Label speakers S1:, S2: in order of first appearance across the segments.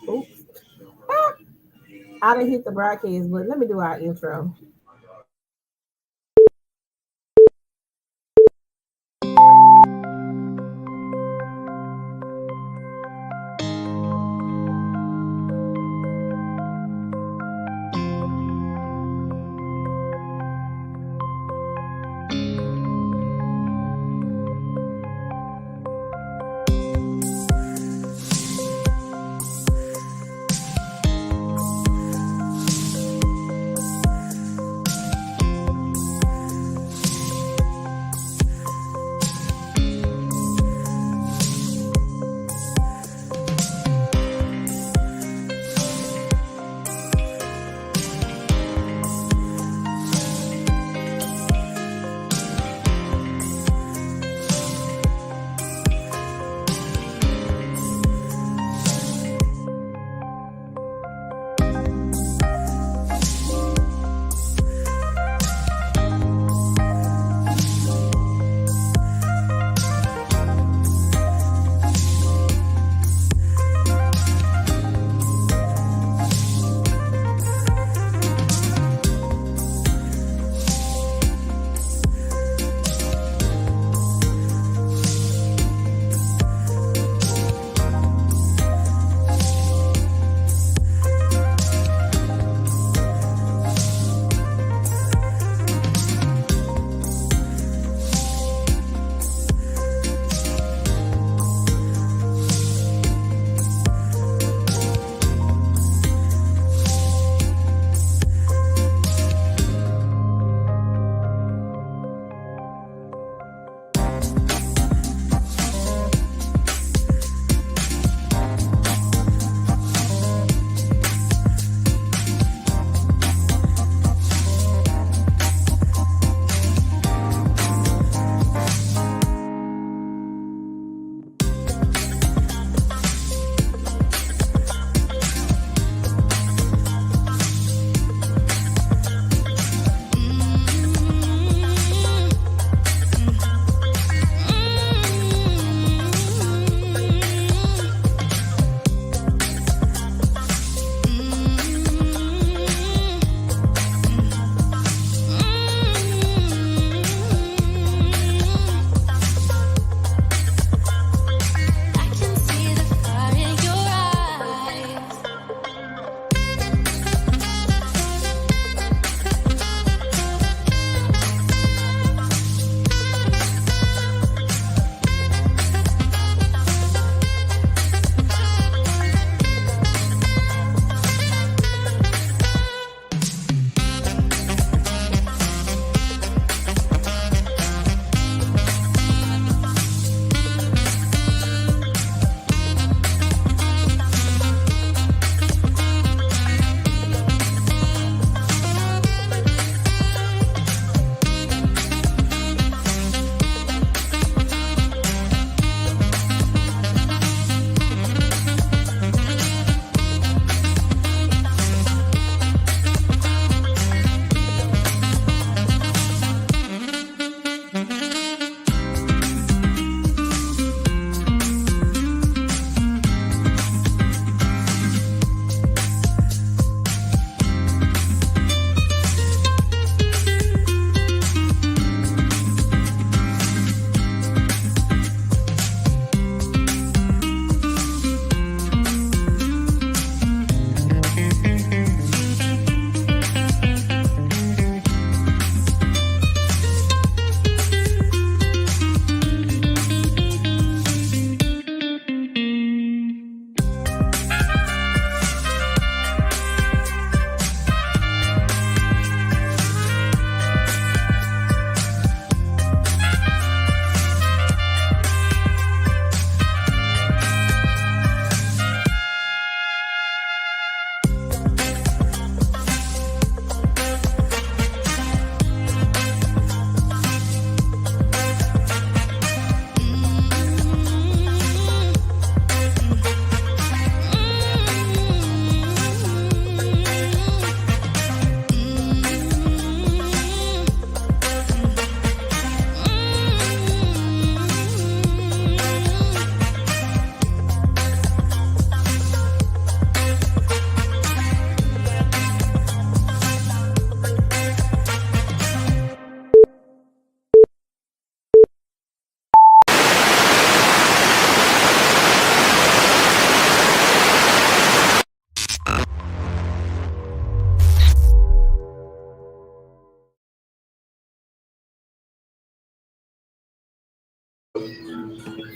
S1: Oops. Ah, I didn't hit the broadcast, but let me do our intro.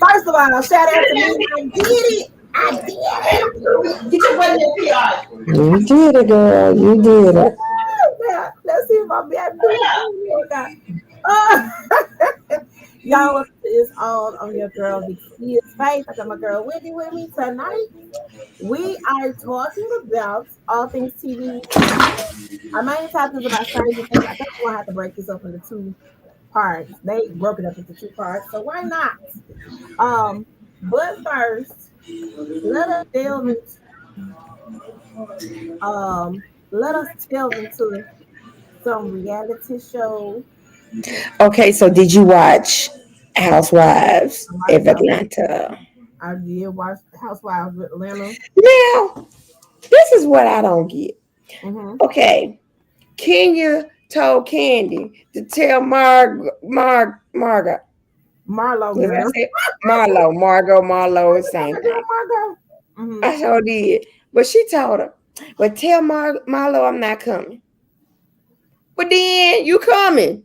S1: First of all, shout out to me. I did it. I did it.
S2: Get your butt in the PI.
S3: You did it, girl. You did it.
S1: Yeah, let's see if I'll be able to do it. Y'all is on your girl Victoria's Face. I got my girl Wendy with me tonight. We are talking about all things TV. Our main topic is about Stranger Things. I think we're gonna have to break this up into two parts. They broke it up into two parts, so why not? But first, let us delve into let us delve into some reality shows.
S3: Okay, so did you watch Housewives
S1: I watched
S3: of
S1: House.
S3: Atlanta?
S1: I did watch Housewives of Atlanta.
S3: Now, this is what I don't get.
S1: Mm-hmm.
S3: Okay, Kenya told Candy to tell Margot.
S1: Marlo
S3: Was I
S1: girl.
S3: say Margot, the
S1: That's
S3: same
S1: a girl,
S3: thing.
S1: Margo. Mm-hmm.
S3: I sure did. But she told her, but tell Marlo I'm not coming. But then you coming.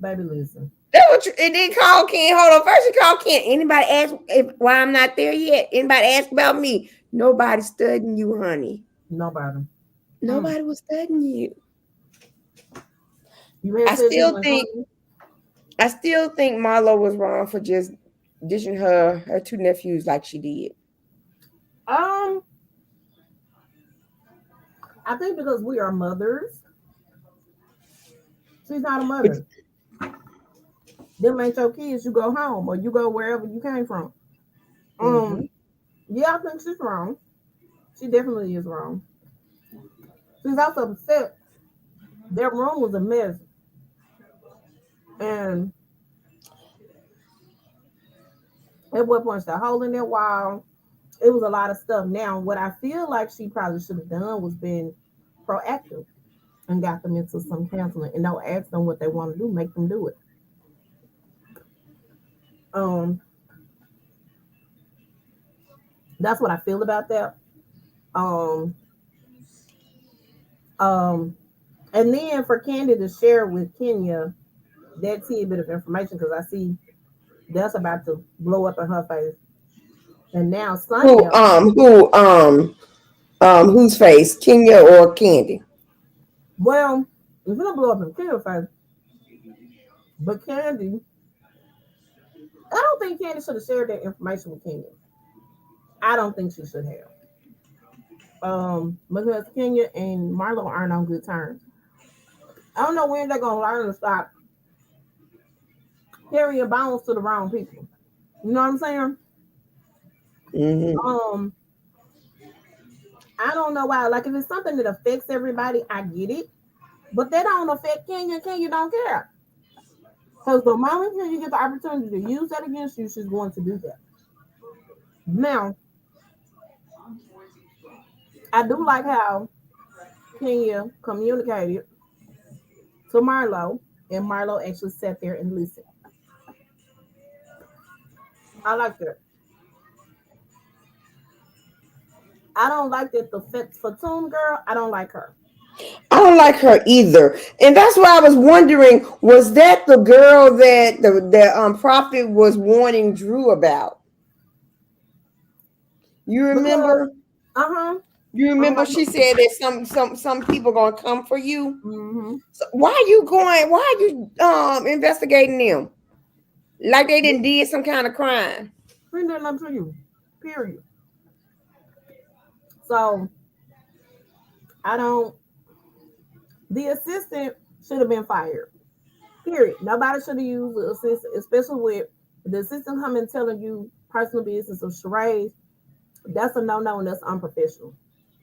S1: Baby, listen.
S3: That what you and then call Ken. Hold on. First you call Ken. Anybody ask why I'm not there yet? Anybody ask about me? Nobody studying you, honey.
S1: Nobody. Mm.
S3: Nobody was studying you.
S1: You had
S3: I
S1: said you
S3: still
S1: went
S3: think
S1: home.
S3: I still think Marlo was wrong for just dishing her two nephews like she did.
S1: Um, I think because we are mothers, she's not a
S3: But
S1: mother. Them ain't your kids. You go home or you go wherever you came from.
S3: mm-hmm.
S1: Yeah, I think she's wrong. She definitely is wrong. She's also upset. Their room was a mess, and at one point, the hole in their wall. It was a lot of stuff. Now, what I feel like she probably should have done was been proactive and got them into some counseling and don't ask them what they want to do, make them do it. Um, that's what I feel about that. Um, um, and then for Candy to share with Kenya that tidbit of information because I see that's about to blow up in her face. And now
S3: Who
S1: Sonya,
S3: whose face? Kenya or Candy?
S1: well, it's gonna blow up in Kenya's face, but Candy, I don't think Candy should have shared that information with Kenya. I don't think she should have. Because Kenya and Marlo aren't on good terms. I don't know when they're gonna learn to stop carrying bones to the wrong people. You know what I'm saying?
S3: Mm-hmm.
S1: Um, I don't know why. Like if it's something that affects everybody, I get it. But that don't affect Kenya. Kenya don't care. Because the moment Kenya get the opportunity to use that against you, she's going to do that. Now, I do like how Kenya communicated to Marlo, and Marlo actually sat there and listened. I like that. I don't like that the Fatum girl. I don't like her.
S3: I don't like her either. And that's why I was wondering, was that the girl that the prophet was warning Drew about? You
S1: Because,
S3: remember?
S1: uh huh.
S3: You
S1: I'm
S3: remember
S1: like,
S3: she said that some people gonna come for you.
S1: mm-hmm.
S3: So why are you going? Why are you investigating them like they didn't did some kind of crime?
S1: Bring that up to you. Period. So I don't. The assistant should have been fired. Period. Nobody should have used the assistant, especially with the assistant coming telling you personal business of charades. That's a no-no and that's unprofessional.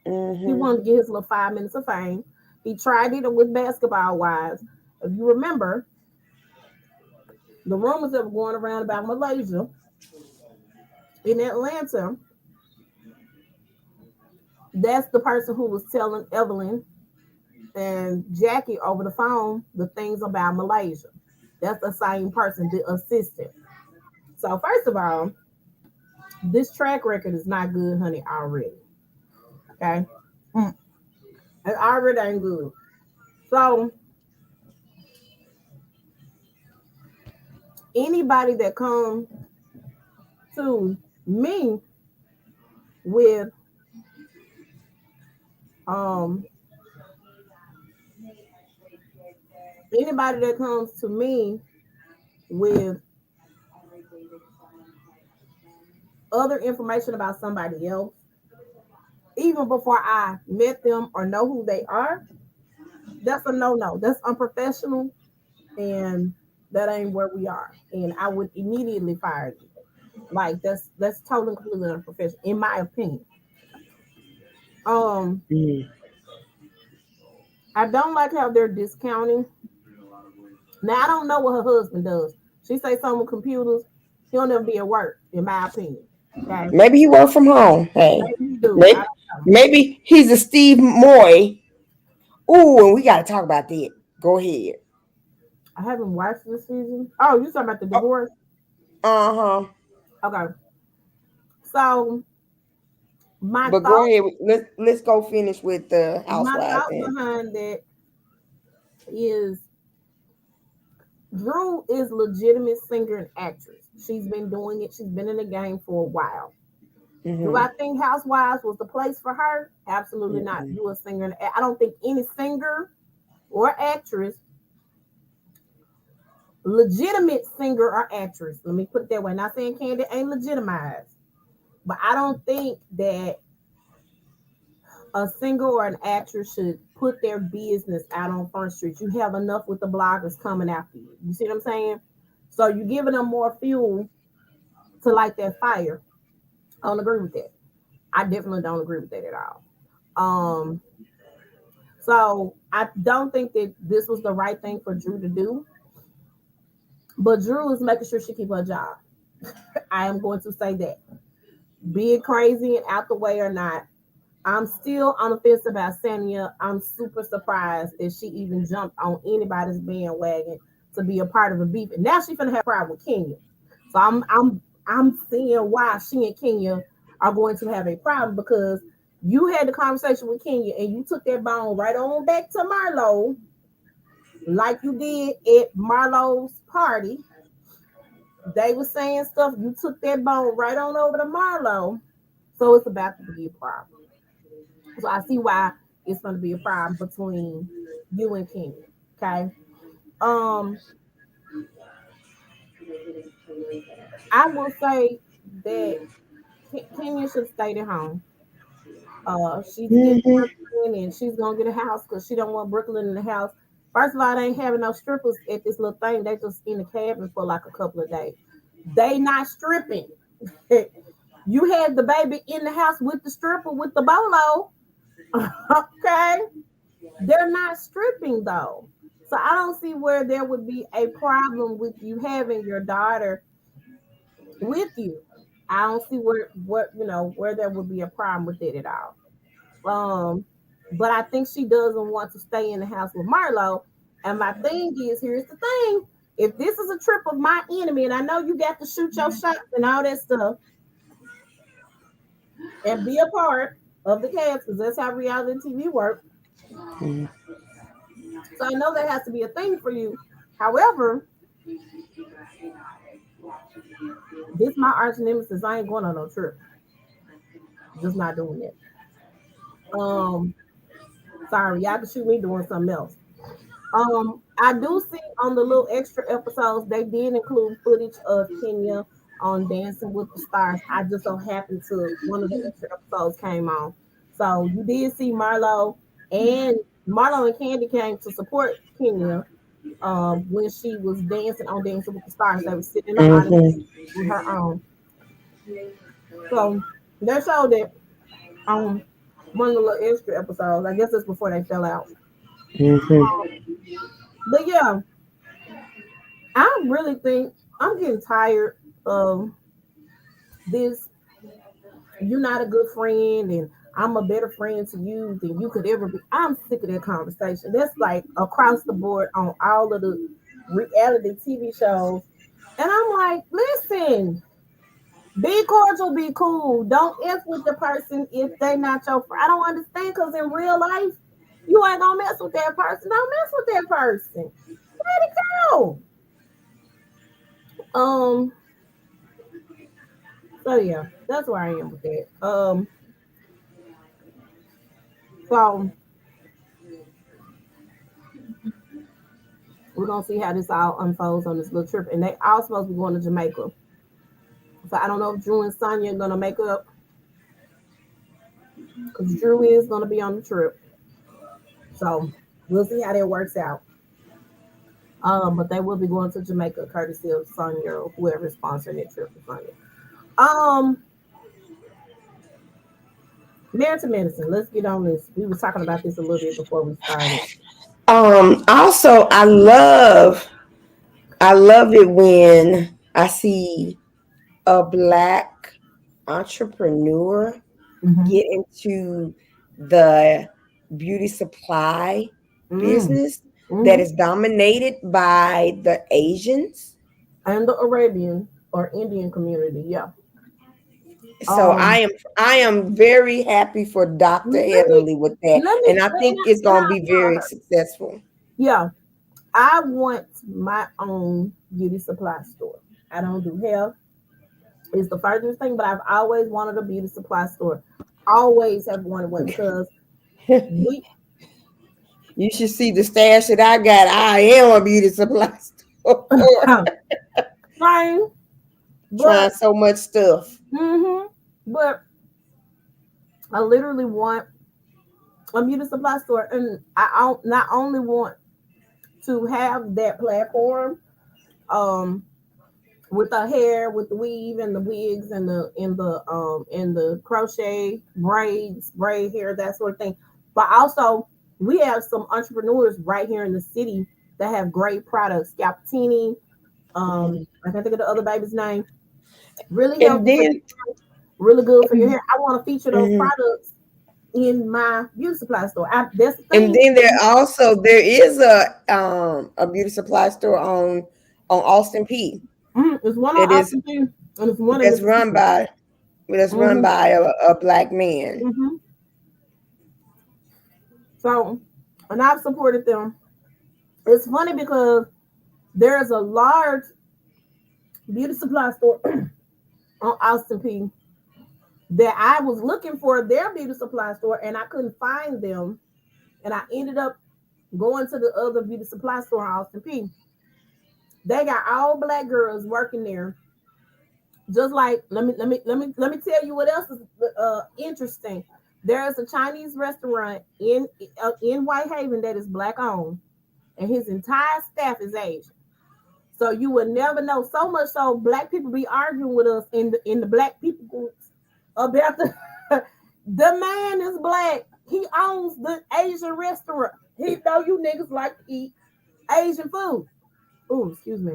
S1: He
S3: Mm-hmm.
S1: wanted to get his little 5 minutes of fame. He tried it with basketball wives. If you remember, the rumors that were going around about Malaysia in Atlanta, that's the person who was telling Evelyn and Jackie over the phone the things about Malaysia. That's the same person, the assistant. So first of all, this track record is not good, honey, already. Okay. Mm. It already ain't good. So anybody that comes to me with um anybody that comes to me with other information about somebody else, even before I met them or know who they are, that's a no. That's unprofessional, and that ain't where we are. And I would immediately fire you. Like that's totally completely unprofessional, in my opinion. Um,
S3: Mm.
S1: I don't like how they're discounting. Now I don't know what her husband does. She say something with computers. He'll never be at work, in my opinion. Okay,
S3: Maybe he worked from home. Hey,
S1: maybe you do. I
S3: maybe
S1: don't know.
S3: maybe he's a Steve Moy. Ooh, and we got to talk about that. Go ahead.
S1: I haven't watched this season. Oh, you talking about the divorce?
S3: Uh huh.
S1: Okay, so my
S3: But go
S1: thought,
S3: ahead. Let's go finish with the
S1: my
S3: housewives
S1: thought
S3: and.
S1: behind that is Drew is legitimate singer and actress. She's been doing it. She's been in the game for a while. Do
S3: Mm-hmm.
S1: I think Housewives was the place for her? Absolutely not.
S3: Mm-hmm.
S1: You a singer. I don't think any singer or actress, legitimate singer or actress, let me put it that way. Not saying Candy ain't legitimized, but I don't think that a singer or an actress should put their business out on Front Street. You have enough with the bloggers coming after you. You see what I'm saying? So you're giving them more fuel to light that fire. I don't agree with that. I definitely don't agree with that at all. Um, so I don't think that this was the right thing for Drew to do. But Drew is making sure she keep her job. I am going to say that. Be it crazy and out the way or not, I'm still on the fence about Sanya. I'm super surprised that she even jumped on anybody's bandwagon to be a part of a beef. And now she's gonna have a problem with Kenya. So I'm seeing why she and Kenya are going to have a problem, because you had the conversation with Kenya and you took that bone right on back to Marlo, like you did at Marlo's party. They were saying stuff. You took that bone right on over to Marlo. So it's about to be a problem. So I see why it's going to be a problem between you and Kenya. Okay. Um, I will say that Kenya should stay at home. She's getting
S3: Mm-hmm.
S1: Brooklyn and she's gonna get a house because she don't want Brooklyn in the house. First of all, they ain't having no strippers at this little thing. They just in the cabin for like a couple of days. They not stripping. You had the baby in the house with the stripper with the bolo. Okay. They're not stripping though. So I don't see where there would be a problem with you having your daughter with you. I don't see where what where there would be a problem with it at all. Um, but I think she doesn't want to stay in the house with Marlo. And my thing is, here's the thing: if this is a trip of my enemy, and I know you got to shoot your shots and all that stuff, and be a part of the cast, because that's how reality TV works. So I know that has to be a thing for you. However, this my arch nemesis. I ain't going on no trip. Just not doing it. Um, sorry, y'all can shoot me doing something else. I do see on the little extra episodes they did include footage of Kenya on Dancing with the Stars. I just so happened to one of the extra episodes came on, so you did see and Marlo and Candy came to support Kenya. When she was dancing on Dancing with the Stars, they were sitting in the audience
S3: Mm-hmm.
S1: with her on. So they showed that on one of the little extra episodes. I guess it's before they fell out.
S3: Mm-hmm.
S1: But yeah, I really think I'm getting tired of this. You're not a good friend, and I'm a better friend to you than you could ever be. I'm sick of that conversation. That's like across the board on all of the reality TV shows. And I'm like, listen, be cordial, be cool. Don't F with the person if they not your friend. I don't understand, because in real life, you ain't gonna mess with that person. Don't mess with that person. Let it go. Um, so yeah, that's where I am with that. So we're gonna see how this all unfolds on this little trip. And they all supposed to be going to Jamaica. So I don't know if Drew and Sonya are gonna make up because Drew is gonna be on the trip. So we'll see how that works out. But they will be going to Jamaica courtesy of Sonya or whoever is sponsoring that trip for Sonya. Um, Marriage to Medicine. Let's get on this. We was talking about this a little bit before we started.
S3: Also, I love it when I see a black entrepreneur
S1: Mm-hmm.
S3: get into the beauty supply
S1: Mm.
S3: business that
S1: Mm-hmm.
S3: is dominated by the Asians.
S1: And the Arabian or Indian community. Yeah.
S3: So
S1: Um,
S3: I am very happy for Dr.
S1: let me
S3: Heavenly with that.
S1: let me
S3: And I think it's
S1: and
S3: gonna
S1: I
S3: be
S1: tell
S3: very
S1: her.
S3: successful.
S1: Yeah, I want my own beauty supply store. I don't do hair. It's the furthest thing, but I've always wanted a beauty supply store. Always have wanted one because we
S3: You should see the stash that I got. I am a beauty supply store.
S1: fine,
S3: Trying
S1: but
S3: so much stuff.
S1: but I literally want a beauty supply store, and not only want to have that platform, um, with the hair, with the weave and the wigs and the crochet braids, braid hair, that sort of thing. But also, we have some entrepreneurs right here in the city that have great products. Scalptini,
S3: Mhm.
S1: I can't think of the other baby's name. Really
S3: And
S1: healthy for
S3: then,
S1: you, really good for your hair. I want to feature those
S3: mhm.
S1: products in my beauty supply store. That's the
S3: And
S1: thing.
S3: then there is a beauty supply store on Austin P.
S1: It's one on
S3: That is
S1: Austin P, and it's one in
S3: that's run
S1: Mississippi.
S3: by that's run
S1: hmm
S3: by a black man.
S1: hmm So, and I've supported them. It's funny because there's a large beauty supply store on Austin P that I was looking for their beauty supply store and I couldn't find them. And I ended up going to the other beauty supply store on Austin P. They got all black girls working there. Just like let me tell you what else is interesting. There's a Chinese restaurant in Whitehaven that is black owned, and his entire staff is Asian. So you would never know. So much so, black people be arguing with us in the black people groups about the the man is black. He owns the Asian restaurant. He know you niggas like to eat Asian food. Oh, excuse me.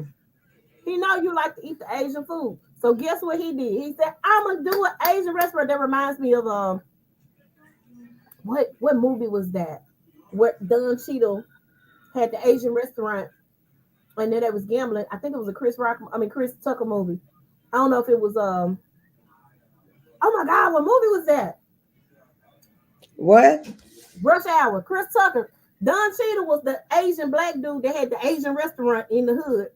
S1: He know you like to eat the Asian food. So guess what he did? He said, "I'm gonna do an Asian restaurant." That reminds me of what movie was that? Where Don Cheadle had the Asian restaurant and then they was gambling. I think it was a Chris Tucker movie. I don't know if it was oh my god, what movie was that?
S3: What?
S1: Rush Hour. Chris Tucker. Don Cheadle was the Asian black dude that had the Asian restaurant in the hood.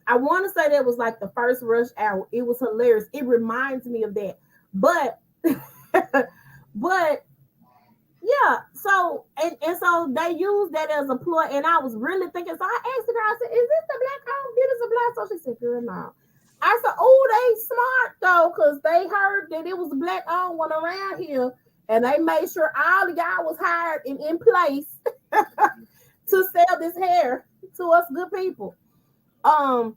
S1: I want to say that was like the first Rush Hour. It was hilarious. It reminds me of that. But but yeah, so and so they used that as a ploy, and I was really thinking. So I asked the girl, I said, "Is this the black owned beauty supply?" So she said, "Girl, no." I said, "Oh, they smart though, because they heard that it was a black owned one around here, and they made sure all the guy was hired and in place to sell this hair to us good people." Um,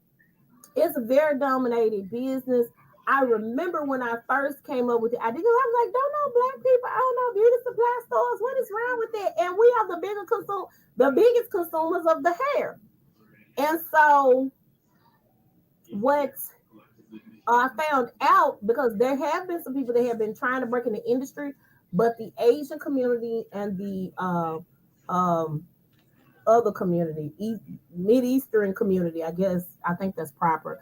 S1: it's a very dominated business. I remember when I first came up with it, I was like, "Don't know black people, I don't know beauty supply stores. What is wrong with that?" And we are the biggest consumers of the hair. And so what I found out, because there have been some people that have been trying to break in the industry, but the Asian community and the um, other community, Mid Eastern community, I think that's proper.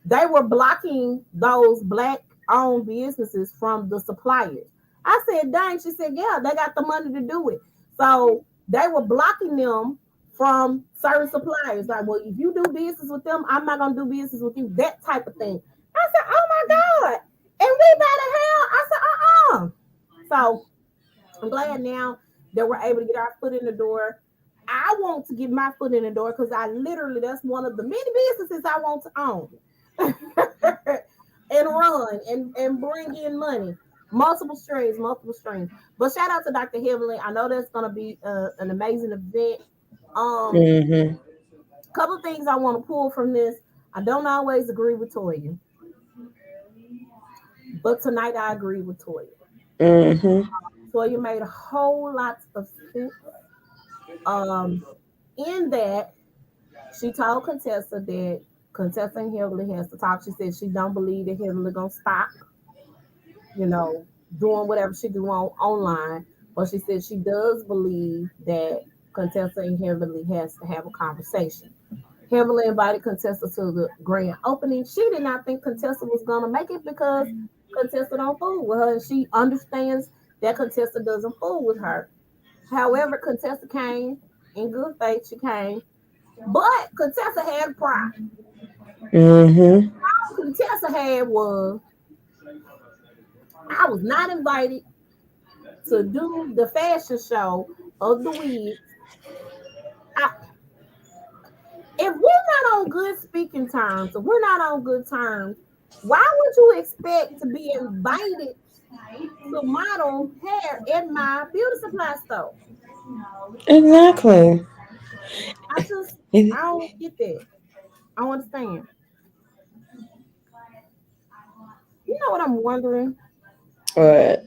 S1: They were blocking those black owned businesses from the suppliers. I said, dang, she said, yeah, they got the money to do it. So they were blocking them from certain suppliers. Like, well, if you do business with them, I'm not gonna do business with you. That type of thing. I said, oh my God. And we better hell. I said, uh-uh. So I'm glad now that we're able to get our foot in the door. I want to get my foot in the door because I literally, that's one of the many businesses I want to own and run and bring in money. Multiple streams, multiple streams. But shout out to Dr. Heavenly. I know that's going to be an amazing event.
S3: Mm-hmm.
S1: Couple of things I want to pull from this. I don't always agree with Toya, but tonight I agree with Toya.
S3: Mm-hmm.
S1: Toya made a whole lot of sense. Um, in that she told Contessa that Contessa and Heavenly has to talk. She said she don't believe that Heavenly gonna stop, you know, doing whatever she do on online. But she said she does believe that Contessa and Heavenly has to have a conversation. Heavenly invited Contessa to the grand opening. She did not think Contessa was gonna make it because Contessa don't fool with her, and she understands that Contessa doesn't fool with her. However, Contessa came in good faith. She came, but Contessa had pride.
S3: Mm-hmm.
S1: Contessa had was I was not invited to do the fashion show of the week. I, if we're not on good speaking terms, if we're not on good terms, why would you expect to be invited to model hair at my beauty supply store?
S3: Exactly.
S1: I just
S3: It-
S1: I don't get that. I don't understand. You know what I'm wondering?
S3: But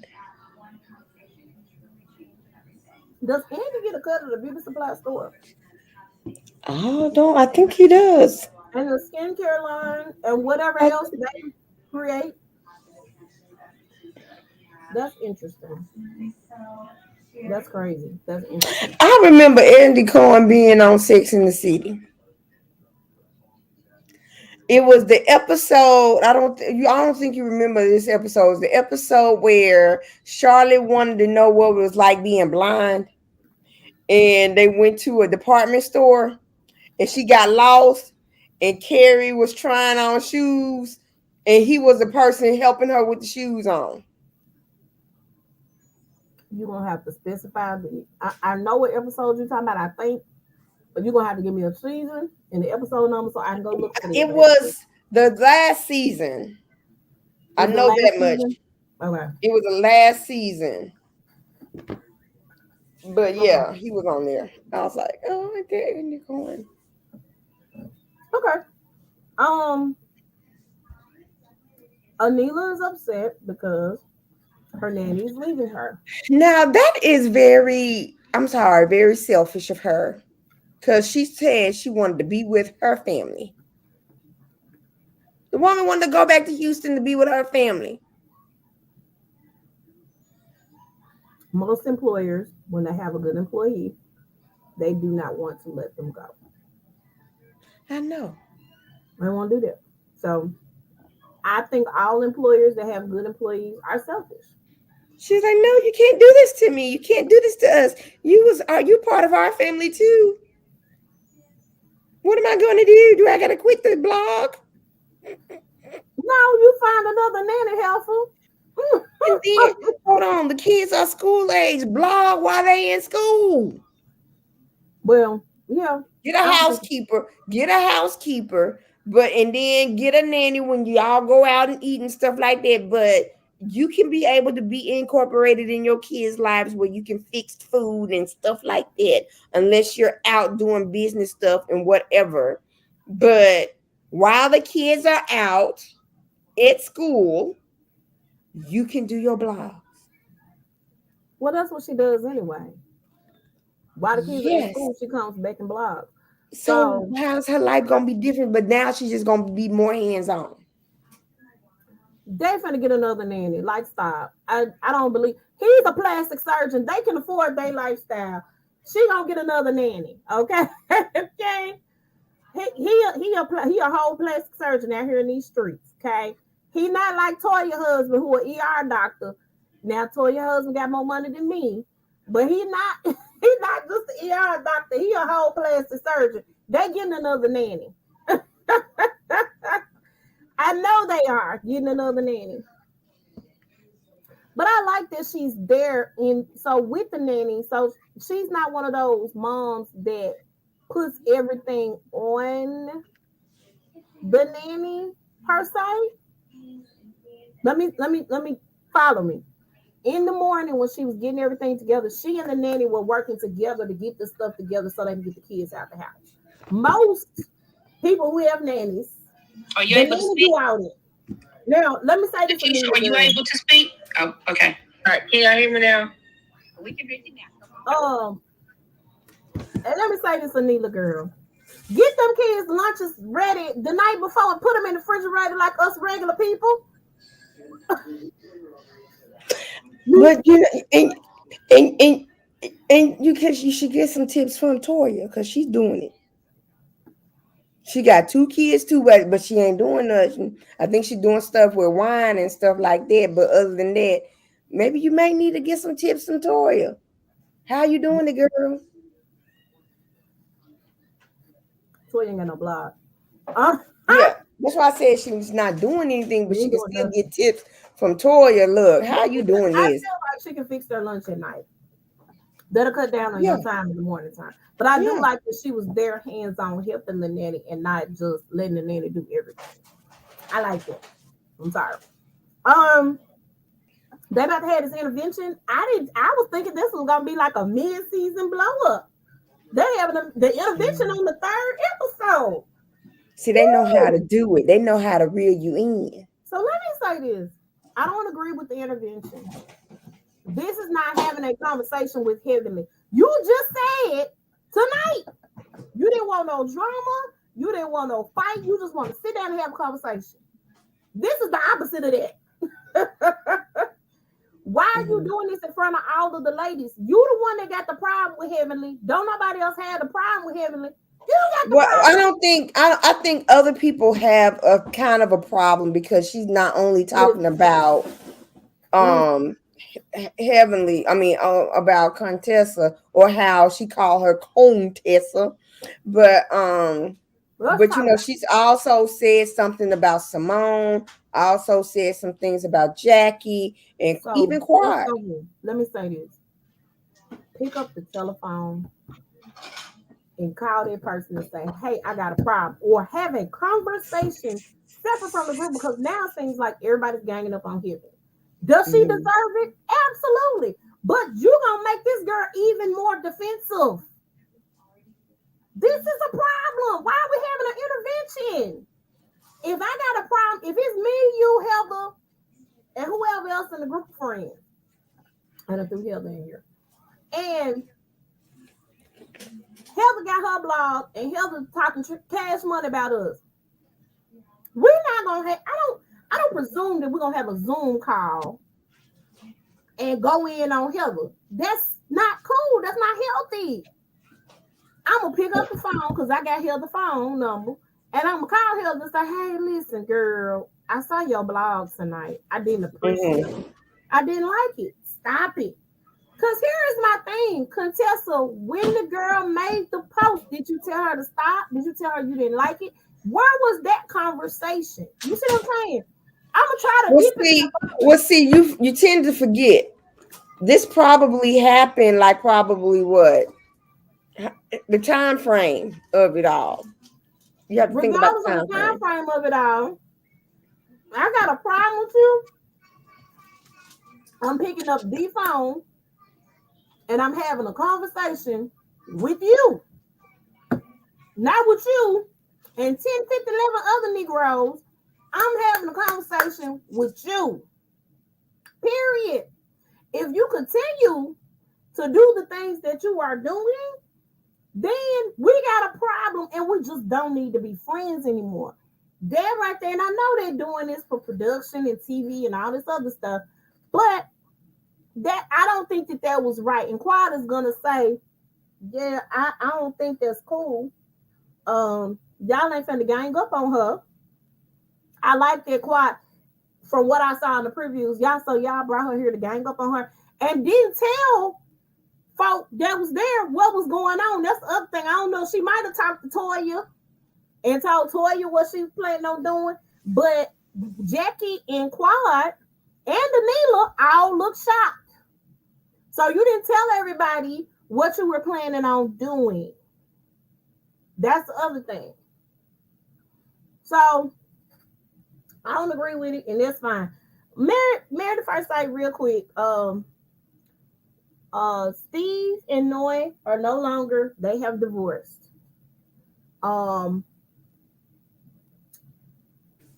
S1: Does Andy get a cut of the beauty supply store
S3: I don't. I think he does.
S1: and the skincare line and whatever
S3: I,
S1: else they create? That's interesting. That's crazy. That's interesting.
S3: I remember Andy Cohen being on Sex in the City. It was the episode. I don't think you remember this episode. It's the episode where Charlotte wanted to know what it was like being blind, and they went to a department store, and she got lost, and Carrie was trying on shoes, and he was the person helping her with the shoes on.
S1: You're gonna have to specify I know what episode you're talking about, I think, but you're gonna have to give me a season and the episode number so I can go look for
S3: It
S1: that.
S3: was the last season. I
S1: Is the
S3: know
S1: last
S3: that much.
S1: season? Okay.
S3: It was the last season. But
S1: Okay.
S3: yeah, he was on there. I was like, oh, there Andy Cohen.
S1: Okay. Um Anila is upset because her nanny is leaving her.
S3: Now that is very, I'm sorry, very selfish of her. Because she said she wanted to be with her family. The woman wanted to go back to Houston to be with her family.
S1: Most employers, when they have a good employee, they do not want to let them go.
S3: I know.
S1: They won't do that. So I think all employers that have good employees are selfish.
S3: She's like, no, you can't do this to me. You can't do this to us. Are you part of our family too? What am I going to do? Do I got to quit the blog?
S1: No, you find another nanny helper.
S3: And then, hold on, the kids are school age. Blog while they in school.
S1: Well, yeah.
S3: Get a housekeeper. Get a housekeeper. And then get a nanny when y'all go out and eat and stuff like that. But you can be able to be incorporated in your kids' lives where you can fix food and stuff like that, unless you're out doing business stuff and whatever. But while the kids are out at school, you can do your blogs.
S1: Well, that's what she does anyway. While the kids are in
S3: Yes.
S1: school, she comes back and blogs.
S3: So how's her life gonna be different? But now she's just gonna be more hands-on.
S1: They finna get another nanny. Like, stop. I don't believe he's a plastic surgeon. They can afford their lifestyle. She gonna get another nanny. Okay. Okay. He a whole plastic surgeon out here in these streets. Okay. He not like Toya husband who an ER doctor. Now Toya husband got more money than me, but he not He's not just the ER doctor. He a whole plastic surgeon. They getting another nanny. I know they are getting another nanny. But I like that she's there in so with the nanny. So she's not one of those moms that puts everything on the nanny per se. Let me follow me. In the morning when she was getting everything together, she and the nanny were working together to get the stuff together so they can get the kids out the house. Most people who have nannies,
S2: Are you
S1: the
S2: able to
S1: nanny
S2: speak?
S1: do out it. Now, let me say this.
S2: Are you able to speak? Oh, okay. All right. Can y'all hear me now? We can hear you now.
S1: And let me say this, Anila girl. Get them kids' lunches ready the night before and put them in the refrigerator like us regular people.
S3: But and you should get some tips from Toya because she's doing it. She got 2 kids too, but she ain't doing nothing. I think she's doing stuff with wine and stuff like that. But other than that, maybe you may need to get some tips from Toya. How you doing, it, girl?
S1: Toya ain't got no blog.
S3: Yeah, that's why I said she's not doing anything, but
S1: She
S3: she
S1: ain't
S3: can
S1: doing
S3: still
S1: nothing.
S3: get tips from Toya. Look, how you doing
S1: I
S3: this?
S1: feel like she can fix their lunch at night. That'll cut down on
S3: Yeah,
S1: your time in the morning time. But I do
S3: yeah.
S1: like that she was there hands on helping the nanny and not just letting the nanny do everything. I like that. I'm sorry. They about to have this intervention. I was thinking this was gonna be like a mid-season blow up. They having the intervention on the 3rd episode.
S3: See, they know how to do it. They know how to reel you in.
S1: So let me say this. I don't agree with the intervention. This is not having a conversation with Heavenly. You just said tonight you didn't want no drama. You didn't want no fight. You just want to sit down and have a conversation. This is the opposite of that. Why are you doing this in front of all of the ladies? You the one that got the problem with Heavenly. Don't nobody else have the problem with Heavenly. You got the
S3: Well,
S1: problem.
S3: I don't think I think other people have a kind of a problem because she's not only talking about Heavenly, I mean about Contessa or how she called her Contessa, but
S1: Let's talk about
S3: she's also said something about Simone, also said some things about Jackie and
S1: so
S3: even
S1: let's
S3: Quad.
S1: go here. Let me say this. Pick up the telephone and call that person and say, hey, I got a problem. Or have a conversation separate from the group because now it seems like everybody's ganging up on Heaven. Does she
S3: Mhm.
S1: deserve it? Absolutely. But you're going to make this girl even more defensive. This is a problem. Why are we having an intervention? If I got a problem, if it's me, you, Heather, and whoever else in the group of friends, I done threw Heather in here. And Heather got her blog, and Heather talking cash money about us. We're not gonna have. I don't presume that we're gonna have a Zoom call and go in on Heather. That's not cool. That's not healthy. I'm gonna pick up the phone because I got Heather's phone number, and I'm gonna call Heather and say, "Hey, listen, girl, I saw your blog tonight. I didn't appreciate it. I didn't like it. Stop it." Because here is my thing, Contessa, when the girl made the post, did you tell her to stop? Did you tell her you didn't like it? Where was that conversation? You see what I'm saying? I'm gonna try to dip it.
S3: See, you tend to forget. This probably happened like probably what the time frame of it all. You have to think about
S1: Regardless
S3: the
S1: of
S3: time
S1: the time
S3: frame.
S1: frame of it all, I got a problem with you. I'm picking up the phone and I'm having a conversation with you, not with you and 10, 50, 11 other Negroes. I'm having a conversation with you. Period. If you continue to do the things that you are doing, then we got a problem and we just don't need to be friends anymore. That right there, and I know they're doing this for production and TV and all this other stuff, but that I don't think that was right. And Quad is gonna say, yeah, I don't think that's cool. Y'all ain't finna gang up on her. I like that Quad. From what I saw in the previews, y'all brought her here to gang up on her and didn't tell folk that was there what was going on. That's the other thing. I don't know. She might have talked to Toya and told Toya what she was planning on doing, but Jackie and Quad and Danila all looked shocked. So you didn't tell everybody what you were planning on doing. That's the other thing. So I don't agree with it, and that's fine. Married at first sight, real quick. Steve and Noi are no longer. They have divorced.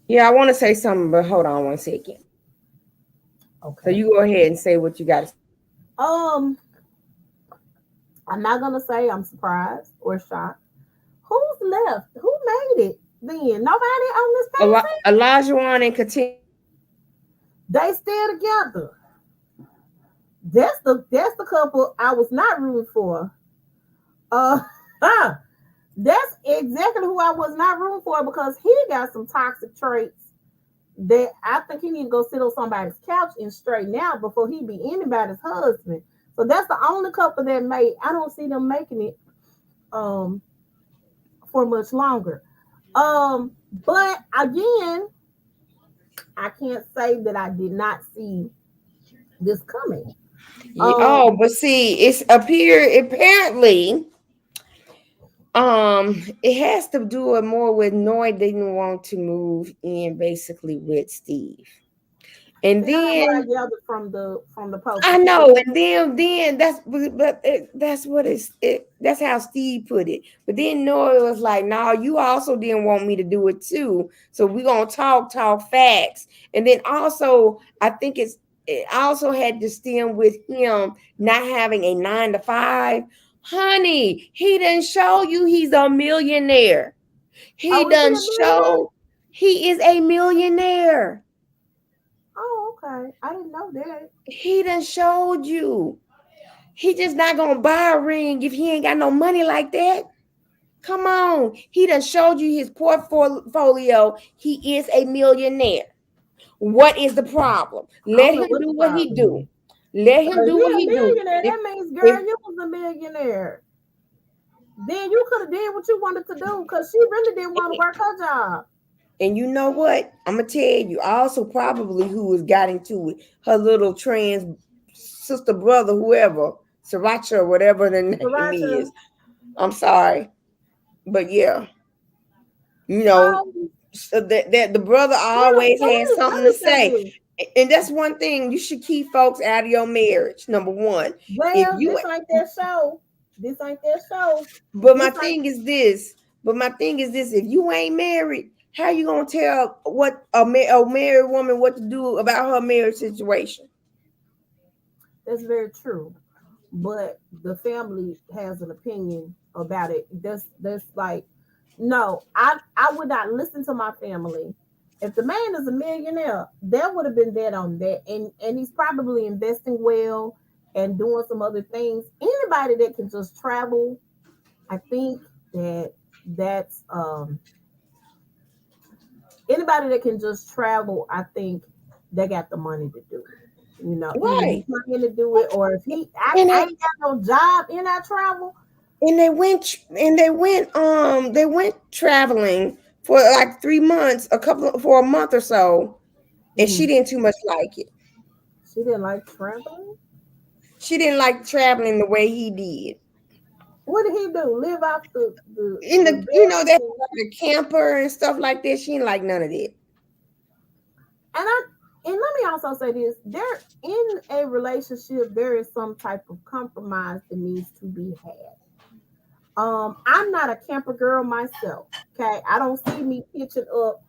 S3: Yeah, I want to say something, but hold on one second.
S1: Okay.
S3: So you go ahead and say what you got to say.
S1: I'm not gonna say I'm surprised or shocked. Who's left? Who made it then? Nobody on this page.
S3: Olajuwon and Katina.
S1: They still together. That's the couple I was not rooting for. That's exactly who I was not rooting for because he got some toxic traits that I think he need to go sit on somebody's couch and straighten out before he be anybody's husband. So that's the only couple that made. I don't see them making it for much longer. But again, I can't say that I did not see this coming.
S3: But see, it's apparently it has to do it more with Noi didn't want to move in basically with Steve. And then
S1: from the post.
S3: I know, and then that's that's how Steve put it. But then Noi was like, "No, you also didn't want me to do it too. So we're gonna talk facts." And then also, I think it also had to stem with him not having a 9 to 5. Honey, he didn't show you he's a millionaire. He done show he is a millionaire.
S1: Oh, okay. I didn't know that.
S3: He done showed you. He just not gonna buy a ring if he ain't got no money like that. Come on. He done showed you his portfolio. He is a millionaire. What is the problem? Let him do what he do. Let him do what he do.
S1: That means, girl, you was a millionaire. Then you could have did what you wanted to do because she really didn't want to work her job.
S3: And you know what? I'm gonna tell you also probably who has got into it. Her little trans sister, brother, whoever, Sriracha or whatever the name is. I'm sorry, but yeah, you know, so that the brother always has something to say, and that's one thing you should keep folks out of your marriage. Number one,
S1: well, this ain't their show. This ain't their show.
S3: But my thing is this. If you ain't married, how you gonna tell what a married woman what to do about her marriage situation?
S1: That's very true, but the family has an opinion about it. That's like, no, I would not listen to my family. If the man is a millionaire, there would have been that on that, and he's probably investing well and doing some other things. Anybody that can just travel, I think that's anybody that can just travel, I think they got the money to do it. You know,
S3: right?
S1: Money to do it, or if I ain't got no job and I travel.
S3: And they went traveling for like 3 months, for a month or so, and she didn't too much like it.
S1: She didn't like traveling.
S3: She didn't like traveling the way he did.
S1: What did he do? Live off the
S3: the camper and stuff like that. She didn't like none of that.
S1: And let me also say this: there in a relationship, there is some type of compromise that needs to be had. I'm not a camper girl myself. Okay, I don't see me pitching up.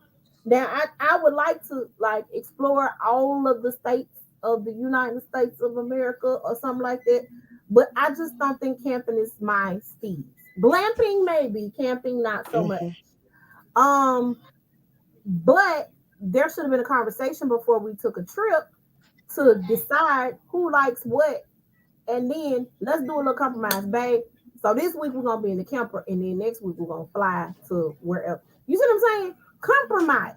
S1: Now, I would like to explore all of the states of the United States of America or something like that. But I just don't think camping is my speed. Glamping maybe, camping not so much. But there should have been a conversation before we took a trip to decide who likes what, and then let's do a little compromise, babe. So this week we're gonna be in the camper, and then next week we're gonna fly to wherever. You see what I'm saying? Compromise.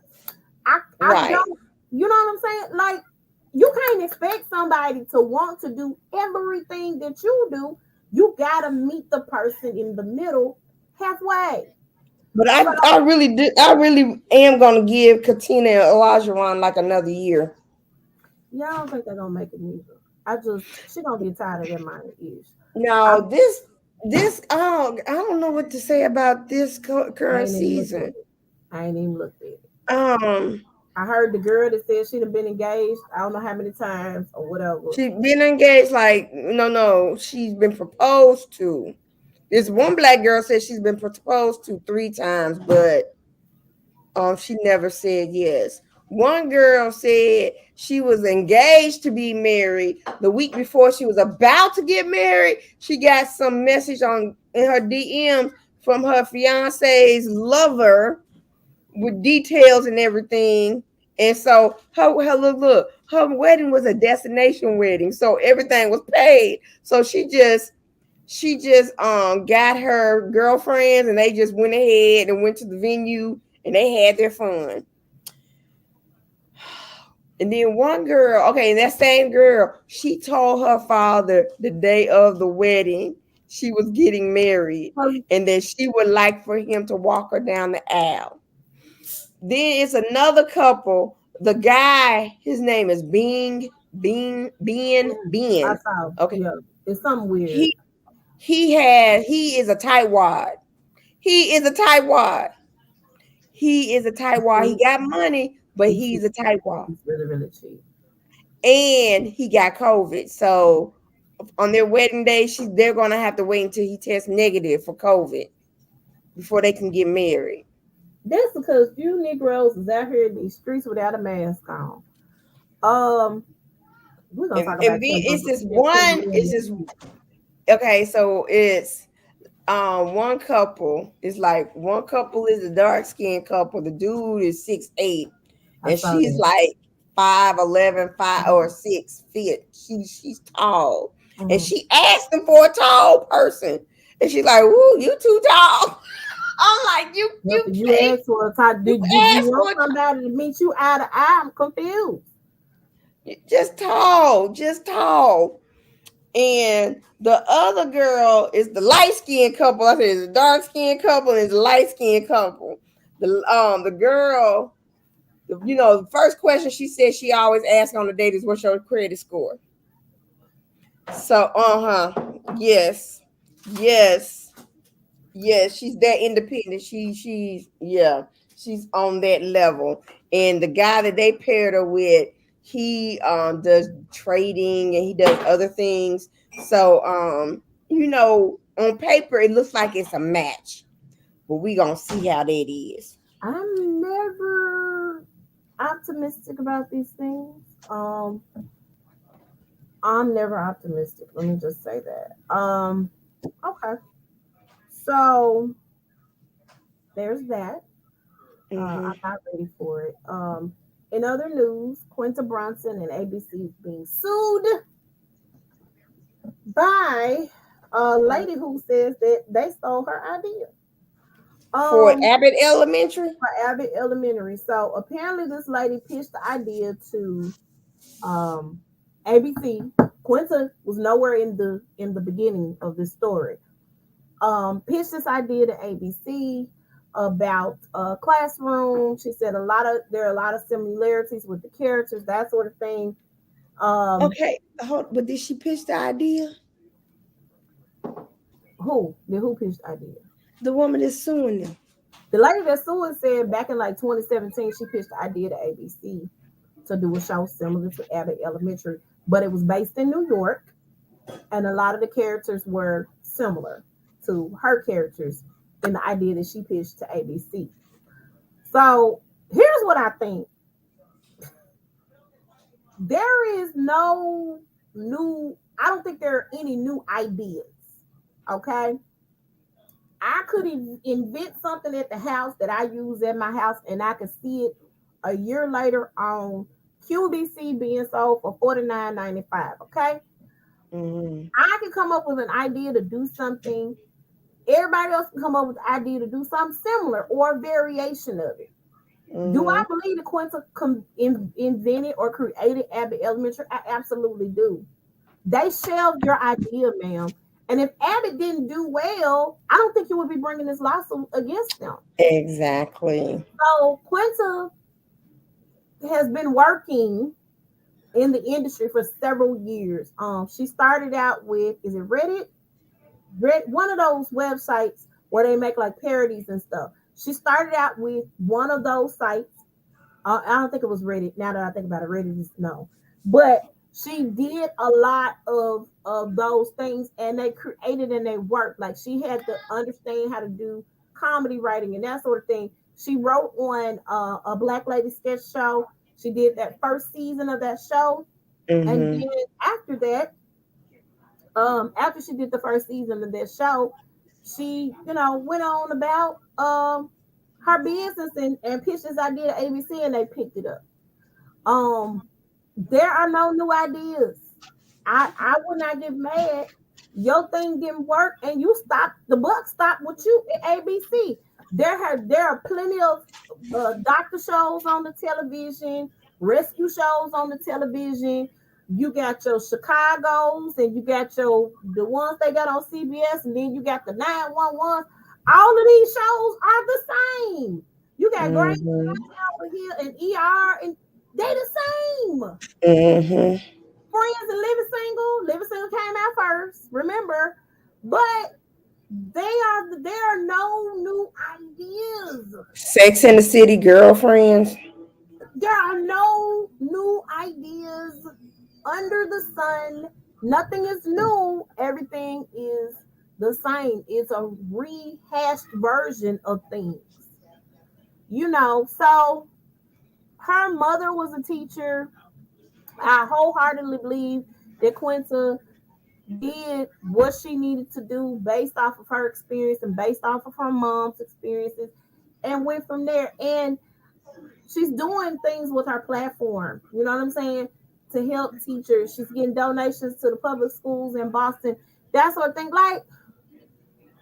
S1: I don't. You know what I'm saying? Like, you can't expect somebody to want to do everything that you do, you gotta meet the person in the middle halfway.
S3: But I really did. I really am gonna give Katina and Elijah like another year.
S1: Yeah, I don't think they're gonna make it either. She gonna get tired of that minor ish.
S3: No, this I don't know what to say about this current season.
S1: I ain't even looked at it.
S3: Um,
S1: I heard the girl that said she'd have been engaged. I don't know how many times or whatever.
S3: she's been engaged. Like no, she's been proposed to. This one black girl said she's been proposed to 3 times, but she never said yes. One girl said she was engaged to be married. The week before she was about to get married, she got some message in her DM from her fiance's lover with details and everything. And so her wedding was a destination wedding, so everything was paid. So she just got her girlfriends and they just went ahead and went to the venue and they had their fun. And then one girl, okay, that same girl, she told her father the day of the wedding she was getting married and that she would like for him to walk her down the aisle. Then it's another couple. The guy, his name is Ben.
S1: I saw.
S3: Okay,
S1: yeah, it's something weird.
S3: He is a tightwad. He is a tightwad. He got money, but he's a tightwad.
S1: He's really, really cheap.
S3: And he got COVID. So on their wedding day, they're gonna have to wait until he tests negative for COVID before they can get married.
S1: That's because you Negroes is out here in these streets without a mask on. We're gonna talk about
S3: it's this okay, so it's one couple is like one couple is a dark skinned couple. The dude is 6'8", and she's like 5'11", 5 or 6 feet. She's tall, and she asked him for a tall person, and she's like, "Ooh, you too tall." I'm like, you
S1: asked for a tall. Did you want somebody to meet you eye to eye? I'm confused.
S3: Just tall. And the other girl is the light-skinned couple. I said it's a dark-skinned couple and it's a light-skinned couple. The girl, the first question she said she always asks on the date is, "What's your credit score?" So, yes, she's that independent. She's on that level. And the guy that they paired her with, he does trading and he does other things. So on paper it looks like it's a match, but we gonna see how that is.
S1: I'm never optimistic about these things. I'm never optimistic. Let me just say that. Okay. So there's that. I'm not ready for it. In other news, Quinta Brunson and ABC is being sued by a lady who says that they stole her idea.
S3: For Abbott Elementary?
S1: For Abbott Elementary. So apparently this lady pitched the idea to ABC. Quinta was nowhere in the beginning of this story. Pitched this idea to ABC about a classroom. She said there are a lot of similarities with the characters, that sort of thing.
S3: Okay, but did she pitch the idea?
S1: Who pitched the idea?
S3: The woman that's suing them.
S1: The lady that's suing said back in like 2017 she pitched the idea to ABC to do a show similar to Abbott Elementary, but it was based in New York, and a lot of the characters were similar to her characters in the idea that she pitched to ABC. So here's what I think. There is no new, I don't think there are any new ideas. Okay. I could invent something at the house that I use at my house, and I could see it a year later on QVC being sold for $49.95. Okay. I can come up with an idea to do something. Everybody else can come up with an idea to do something similar or a variation of it. Do I believe that Quinta invented or created Abbott Elementary? I absolutely do. They shelved your idea, ma'am. And if Abbott didn't do well, I don't think you would be bringing this lawsuit against them.
S3: Exactly.
S1: So Quinta has been working in the industry for several years. She started out with, is it Reddit? One of those websites where they make like parodies and stuff. She started out with one of those sites. I don't think it was Reddit. Now that I think about it, Reddit is no. But she did a lot of those things, and they created and they worked. Like she had to understand how to do comedy writing and that sort of thing. She wrote on a Black Lady sketch show. She did that first season of that show, and then after that, after she did the first season of that show, she, went on about her business and pitched this idea to ABC, and they picked it up. There are no new ideas. I would not get mad. Your thing didn't work, and you stopped. The buck stopped with you at ABC. There are plenty of doctor shows on the television, rescue shows on the television. You got your Chicago's, and you got the ones they got on CBS, and then you got the 911. All of these shows are the same. You got Great over here and ER, and they the same. Friends and Living Single came out first, remember? But there are no new ideas.
S3: Sex in the City, Girlfriends.
S1: There are no new ideas under the sun. Nothing is new. Everything is the same. It's a rehashed version of things. So her mother was a teacher. I wholeheartedly believe that Quinta did what she needed to do based off of her experience and based off of her mom's experiences and went from there. And she's doing things with her platform, you know what I'm saying, to help teachers. She's getting donations to the public schools in Boston, that sort of thing. Like,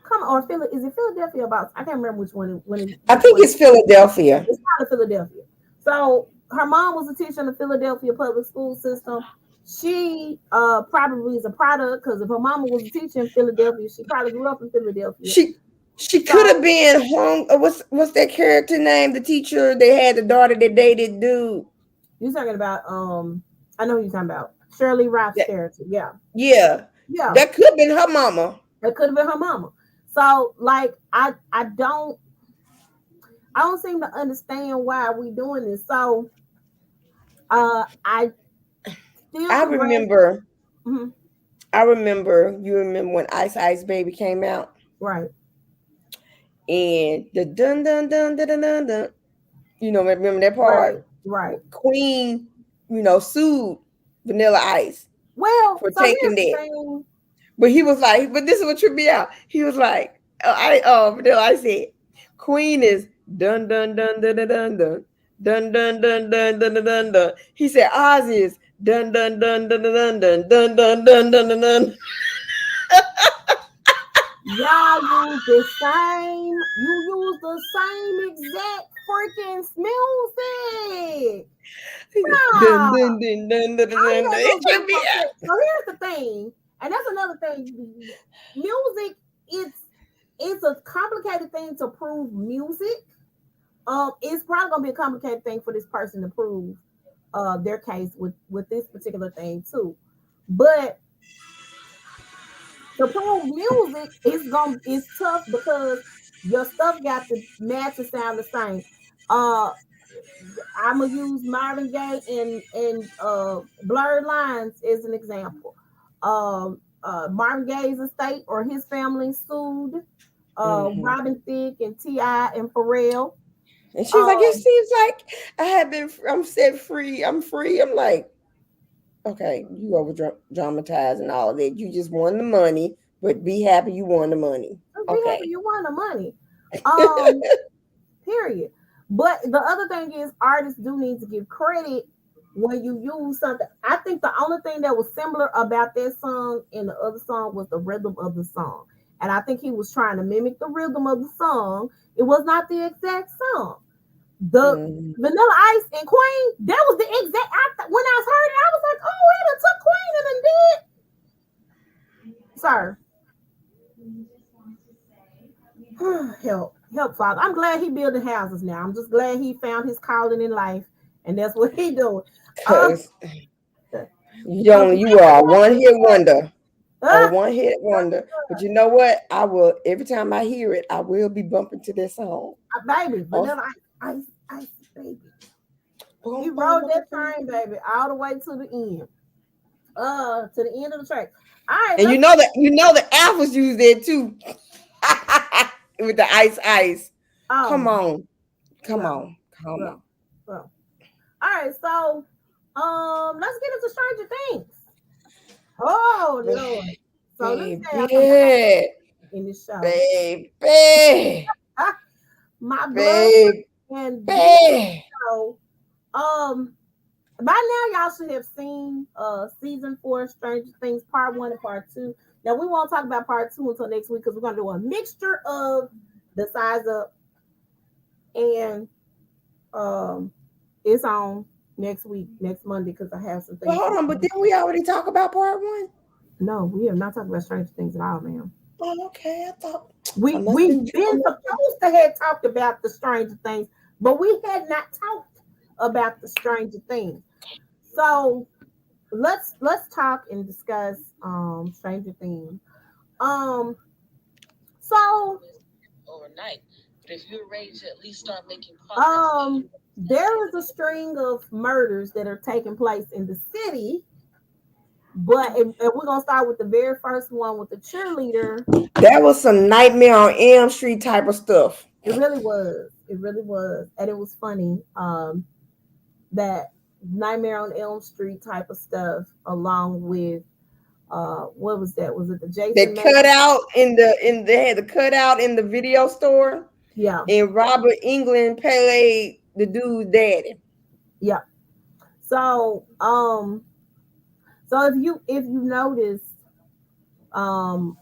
S1: come on, or is it Philadelphia or Boston? I can't remember which one.
S3: I think it's Philadelphia.
S1: It's probably Philadelphia. So her mom was a teacher in the Philadelphia public school system. She probably is a product, because if her mama was a teacher in Philadelphia, she probably grew up in Philadelphia.
S3: She could have been home. What's that character name? The teacher they had the daughter that dated dude.
S1: You're talking about I know who you're talking about. Shirley Roth's character. Yeah. That could have been her mama. That could have been her mama. So like I don't seem to understand why we doing this. So I
S3: remember. I remember. You remember when Ice Baby came out,
S1: right?
S3: And the dun dun dun dun dun dun dun. Remember that part?
S1: Right.
S3: Queen, sued Vanilla Ice.
S1: Well,
S3: for taking that. But he was like, but this is what tripped me out. He was like, Vanilla Ice said, Queen is dun dun dun dun dun dun dun dun dun dun dun dun dun dun. He said Oz is dun dun dun dun dun dun dun dun dun dun dun dun.
S1: Y'all use the same. You use the same exact freaking music.
S3: Dun, dun, dun, dun, dun, dun, dun.
S1: So here's the thing, and that's another thing. Music, it's a complicated thing to prove music. It's probably gonna be a complicated thing for this person to prove their case with this particular thing too. But to prove music is tough because your stuff got to match and sound the same. I'm gonna use Marvin Gaye and Blurred Lines as an example. Marvin Gaye's estate or his family sued Robin Thicke and T.I. and Pharrell.
S3: And she's like, it seems like I'm set free. I'm free. I'm like, okay, you over dramatized and all of that. You just won the money, but be happy you won the money.
S1: Be happy you won the money. Period. But the other thing is, artists do need to give credit when you use something. I think the only thing that was similar about that song and the other song was the rhythm of the song. And I think he was trying to mimic the rhythm of the song. It was not the exact song. The Vanilla Ice and Queen, that was the exact. When I heard it, I was like, "Oh, it done took Queen and then did." Sir, help, Father. I'm glad he building houses now. I'm just glad he found his calling in life, and that's what he doing.
S3: You are a one-hit wonder. A one-hit wonder. But you know what? I will, every time I hear it, I will be bumping to that song.
S1: Baby, Vanilla Ice, baby. He rode that train, baby, all the way to the end. To the end of the track. All right.
S3: And you know the Alphas use that too. With the ice. Oh, come on.
S1: Well. All right, so let's get into Stranger Things. Oh Lord. So let's say in this show.
S3: Baby.
S1: My blood and baby. So by now y'all should have seen season 4 Stranger Things part 1 and part 2. Now we won't talk about part 2 until next week because we're gonna do a mixture of the Size Up and it's on next Monday because I have some things.
S3: Well, hold on, but didn't we already talk about part 1?
S1: No, we have not talked about Stranger Things at all, ma'am.
S3: Oh, okay. I thought
S1: we've been supposed to have talked about the Stranger Things, but we had not talked about the Stranger Things. So let's talk and discuss Stranger Things. So
S2: overnight. But if you're ready to at least start making progress,
S1: there is a string of murders that are taking place in the city. But if we're gonna start with the very first one with the cheerleader.
S3: That was some Nightmare on Elm Street type of stuff.
S1: It really was. And it was funny. That Nightmare on Elm Street type of stuff, along with what was that? Was it the Jason?
S3: They cut out they had the cutout in the video store.
S1: Yeah.
S3: And Robert Englund played the dude's daddy.
S1: Yeah. So if you notice,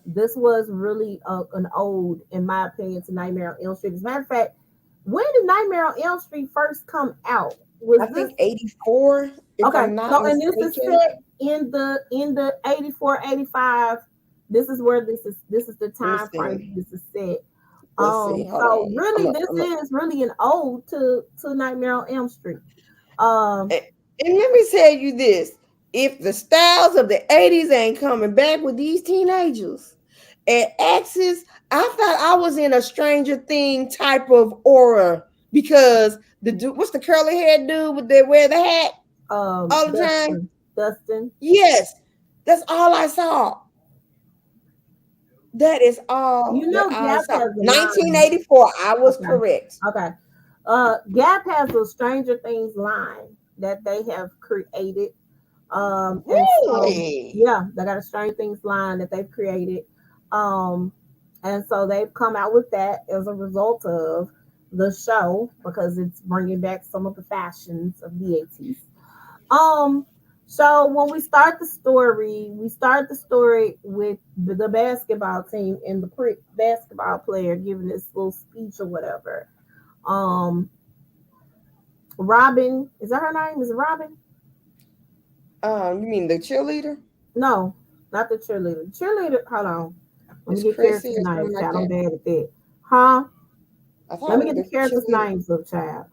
S1: this was really an ode, in my opinion, to Nightmare on Elm Street. As a matter of fact, when did Nightmare on Elm Street first come out?
S3: I think 84.
S1: Okay, and this is set in the 84, 85. This is where this is the time frame this is set. So really, this is really an ode to Nightmare on Elm Street.
S3: And let me tell you this: if the styles of the 80s ain't coming back with these teenagers at Axis, I thought I was in a Stranger Thing type of aura, because the dude, what's the curly haired dude with the wear the hat all the time?
S1: Dustin.
S3: Yes, that's all I saw. That is all.
S1: You know,
S3: Gap has 1984. I was correct.
S1: Okay. Gap has a Stranger Things line that they have created.
S3: Really?
S1: So, they got a Stranger Things line that they've created. And so they've come out with that as a result of the show, because it's bringing back some of the fashions of the 80s. So when we start the story with the basketball team and the basketball player giving this little speech or whatever. Robin, is that her name? Is it Robin?
S3: You mean the cheerleader?
S1: No, not the cheerleader. Cheerleader, hold on. Let me get characters' names, child. I'm bad at that. Huh? Let me get the characters' names up, child.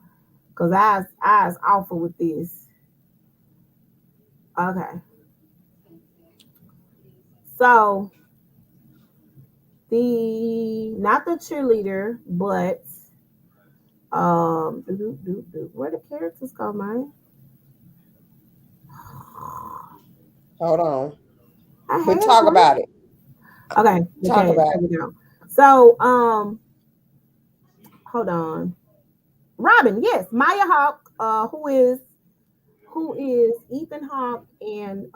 S1: Because I is awful with this. Okay. So not the cheerleader, but where the characters go, man?
S3: Hold on. We'll talk about it.
S1: Okay.
S3: Talk about
S1: it. So hold on. Robin, yes, Maya Hawke, who is Ethan Hawke and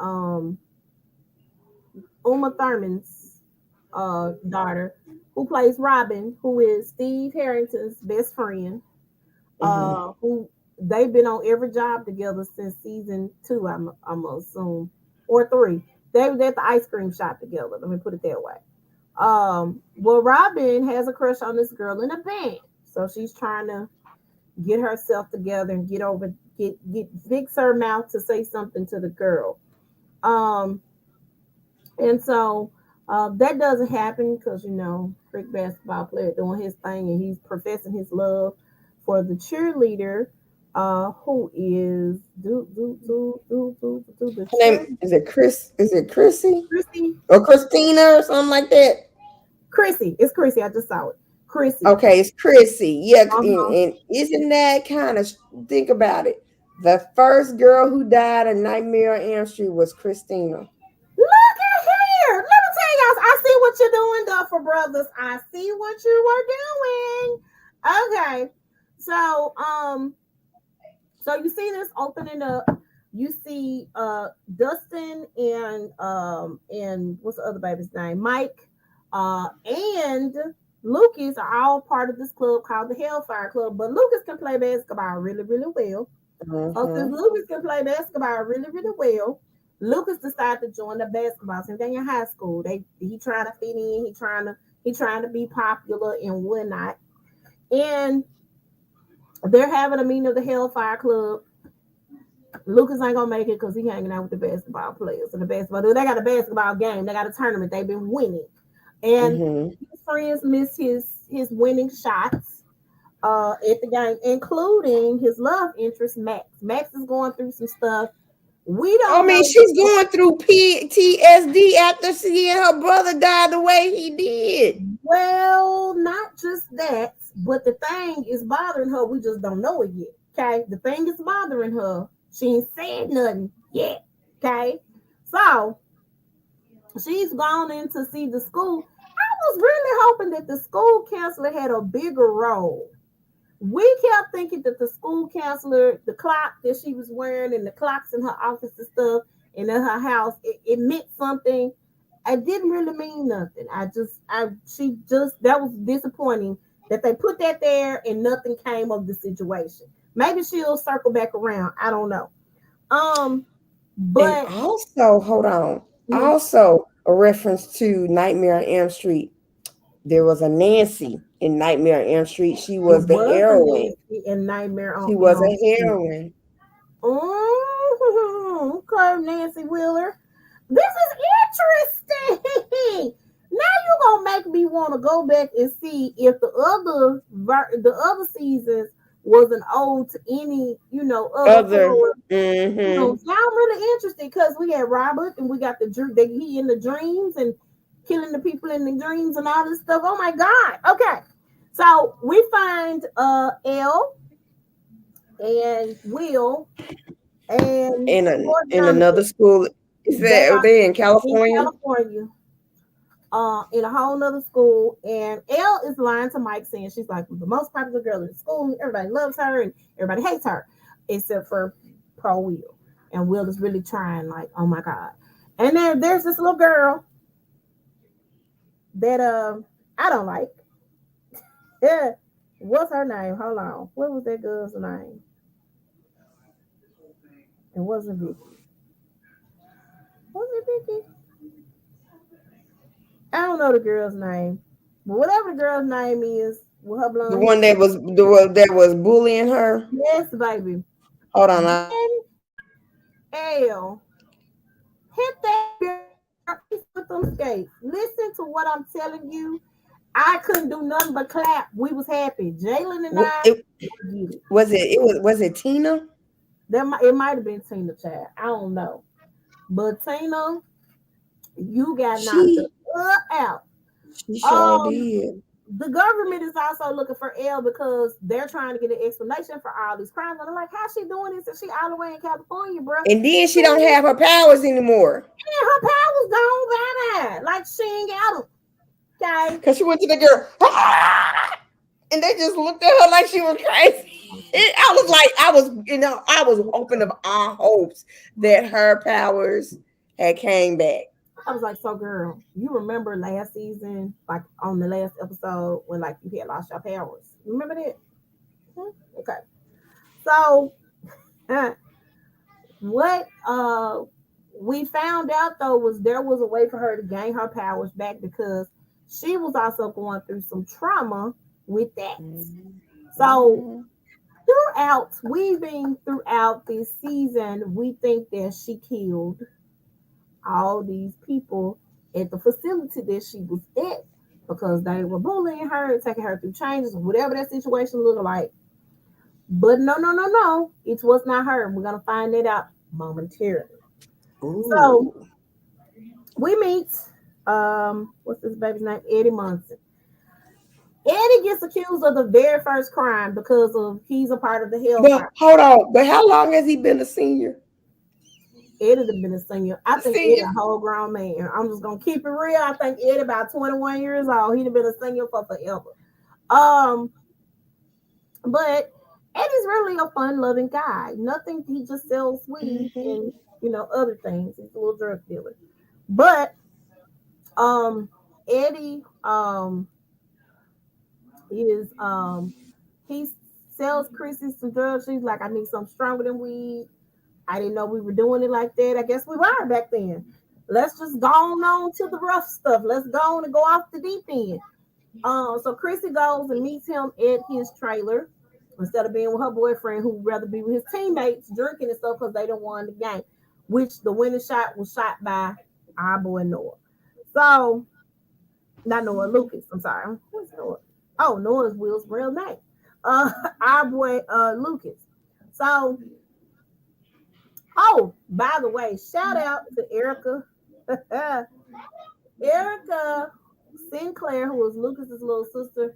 S1: Uma Thurman's daughter, who plays Robin, who is Steve Harrington's best friend. Who they've been on every job together since season 2, I'm gonna assume, or 3. They were at the ice cream shop together. Let me put it that way. Well, Robin has a crush on this girl in a band, so she's trying to get herself together and get fix her mouth to say something to the girl. Um, and so that doesn't happen because Rick basketball player doing his thing and he's professing his love for the cheerleader, who is the
S3: Her name is it Chris? Is it Chrissy
S1: Chrissy.
S3: or Christina or something like that?
S1: Chrissy, it's Chrissy. I just saw it. Chrissy.
S3: Okay, it's Chrissy. Yeah,
S1: Uh-huh.
S3: and isn't that kind of, think about it? The first girl who died in Nightmare on Elm Street was Christina.
S1: Look at here. Let me tell y'all. I see what you're doing, Duffer Brothers. I see what you were doing. Okay. So you see this opening up. You see Dustin and what's the other baby's name? Mike and Lucas are all part of this club called the Hellfire Club. But Lucas can play basketball really, really well. So since Lucas can play basketball really, really well, Lucas decided to join the basketball team. They in high school. He trying to fit in. He trying to be popular and whatnot. And they're having a meeting of the Hellfire Club. Lucas ain't gonna make it because he hanging out with the basketball players. And they got a basketball game. They got a tournament. They've been winning, and his friends miss his winning shots at the game, including his love interest Max. Max is going through some stuff. We don't.
S3: I mean, she's going through PTSD after seeing her brother die the way he did.
S1: Well, not just that, but the thing is bothering her. We just don't know it yet. Okay, the thing is bothering her. She ain't said nothing yet. Okay, so she's gone in to see the school. I was really hoping that the school counselor had a bigger role. We kept thinking that the school counselor, the clock that she was wearing and the clocks in her office and stuff and in her house, it meant something. It didn't really mean nothing. That was disappointing that they put that there and nothing came of the situation. Maybe she'll circle back around. I don't know. But
S3: and also, hold on. Also, a reference to Nightmare on Elm Street. There was a Nancy in Nightmare on Elm Street. She was the heroine.
S1: In Nightmare on
S3: She was a heroine.
S1: Okay, Nancy Wheeler. This is interesting. Now you're gonna make me want to go back and see if the other seasons was an ode to any other. So I'm really interested because we had Robert and we got he in the dreams and killing the people in the dreams and all this stuff. Oh my God. Okay. So we find Elle and Will and
S3: in another school. Is that they in California?
S1: In California. In a whole nother school, and Elle is lying to Mike, saying she's like the most popular girl in the school. Everybody loves her, and everybody hates her, except for Pro Will. And Will is really trying, like, oh my God. And then there's this little girl that I don't like. Yeah, what's her name? Hold on, what was that girl's name? It wasn't Vicky. Was it Vicky? I don't know the girl's name, but whatever the girl's name is, with her blonde,
S3: the one that was bullying her.
S1: Yes, baby.
S3: Hold on.
S1: Elle, hit that girl with them skates. Listen to what I'm telling you. I couldn't do nothing but clap. We was happy. Jalen and
S3: Was it Tina?
S1: It might have been Tina, child. I don't know, but Tina, you got knocked out.
S3: She sure did.
S1: The government is also looking for Elle because they're trying to get an explanation for all these crimes. And I'm like, how's she doing this? And she all the way in California, bro.
S3: And then she don't have her powers anymore.
S1: Yeah, her powers gone by. Like she ain't got them. Okay.
S3: Because she went to the girl, and they just looked at her like she was crazy. I was hoping of our hopes that her powers had came back.
S1: I was like, so girl, you remember last season, like on the last episode when like you had lost your powers? Remember that? Okay. So what we found out though was there was a way for her to gain her powers back because she was also going through some trauma with that. So weaving throughout this season, we think that she killed all these people at the facility that she was at because they were bullying her, taking her through changes, whatever that situation looked like. But no, it was not her. We're gonna find it out momentarily. So
S3: Ooh.
S1: we meet what's this baby's name? Eddie Munson. Eddie gets accused of the very first crime because of he's a part of the
S3: But
S1: Hellfire.
S3: hold on. But how long has he been a senior?
S1: Eddie have been a senior. I think Eddie
S3: Senior.
S1: a whole grown man. I'm just gonna keep it real. I think Eddie about 21 years old. He'd have been a senior for forever. Um, but Eddie's really a fun-loving guy. Nothing. He just sells weed and other things. He's a little drug dealer. But Eddie is he sells Chrissy some drugs. She's like, I need something stronger than weed. I didn't know we were doing it like that. I guess we were back then. Let's just go on to the rough stuff. Let's go on and go off the deep end. So Chrissy goes and meets him at his trailer instead of being with her boyfriend, who'd rather be with his teammates drinking and stuff because they don't won the game, which the winning shot was shot by our boy Noah. So, not Noah, Lucas. I'm sorry. Who's Noah? Oh, Noah's Will's real name. Our boy Lucas. So, oh, by the way, shout out to Erica. Erica Sinclair, who was Lucas's little sister,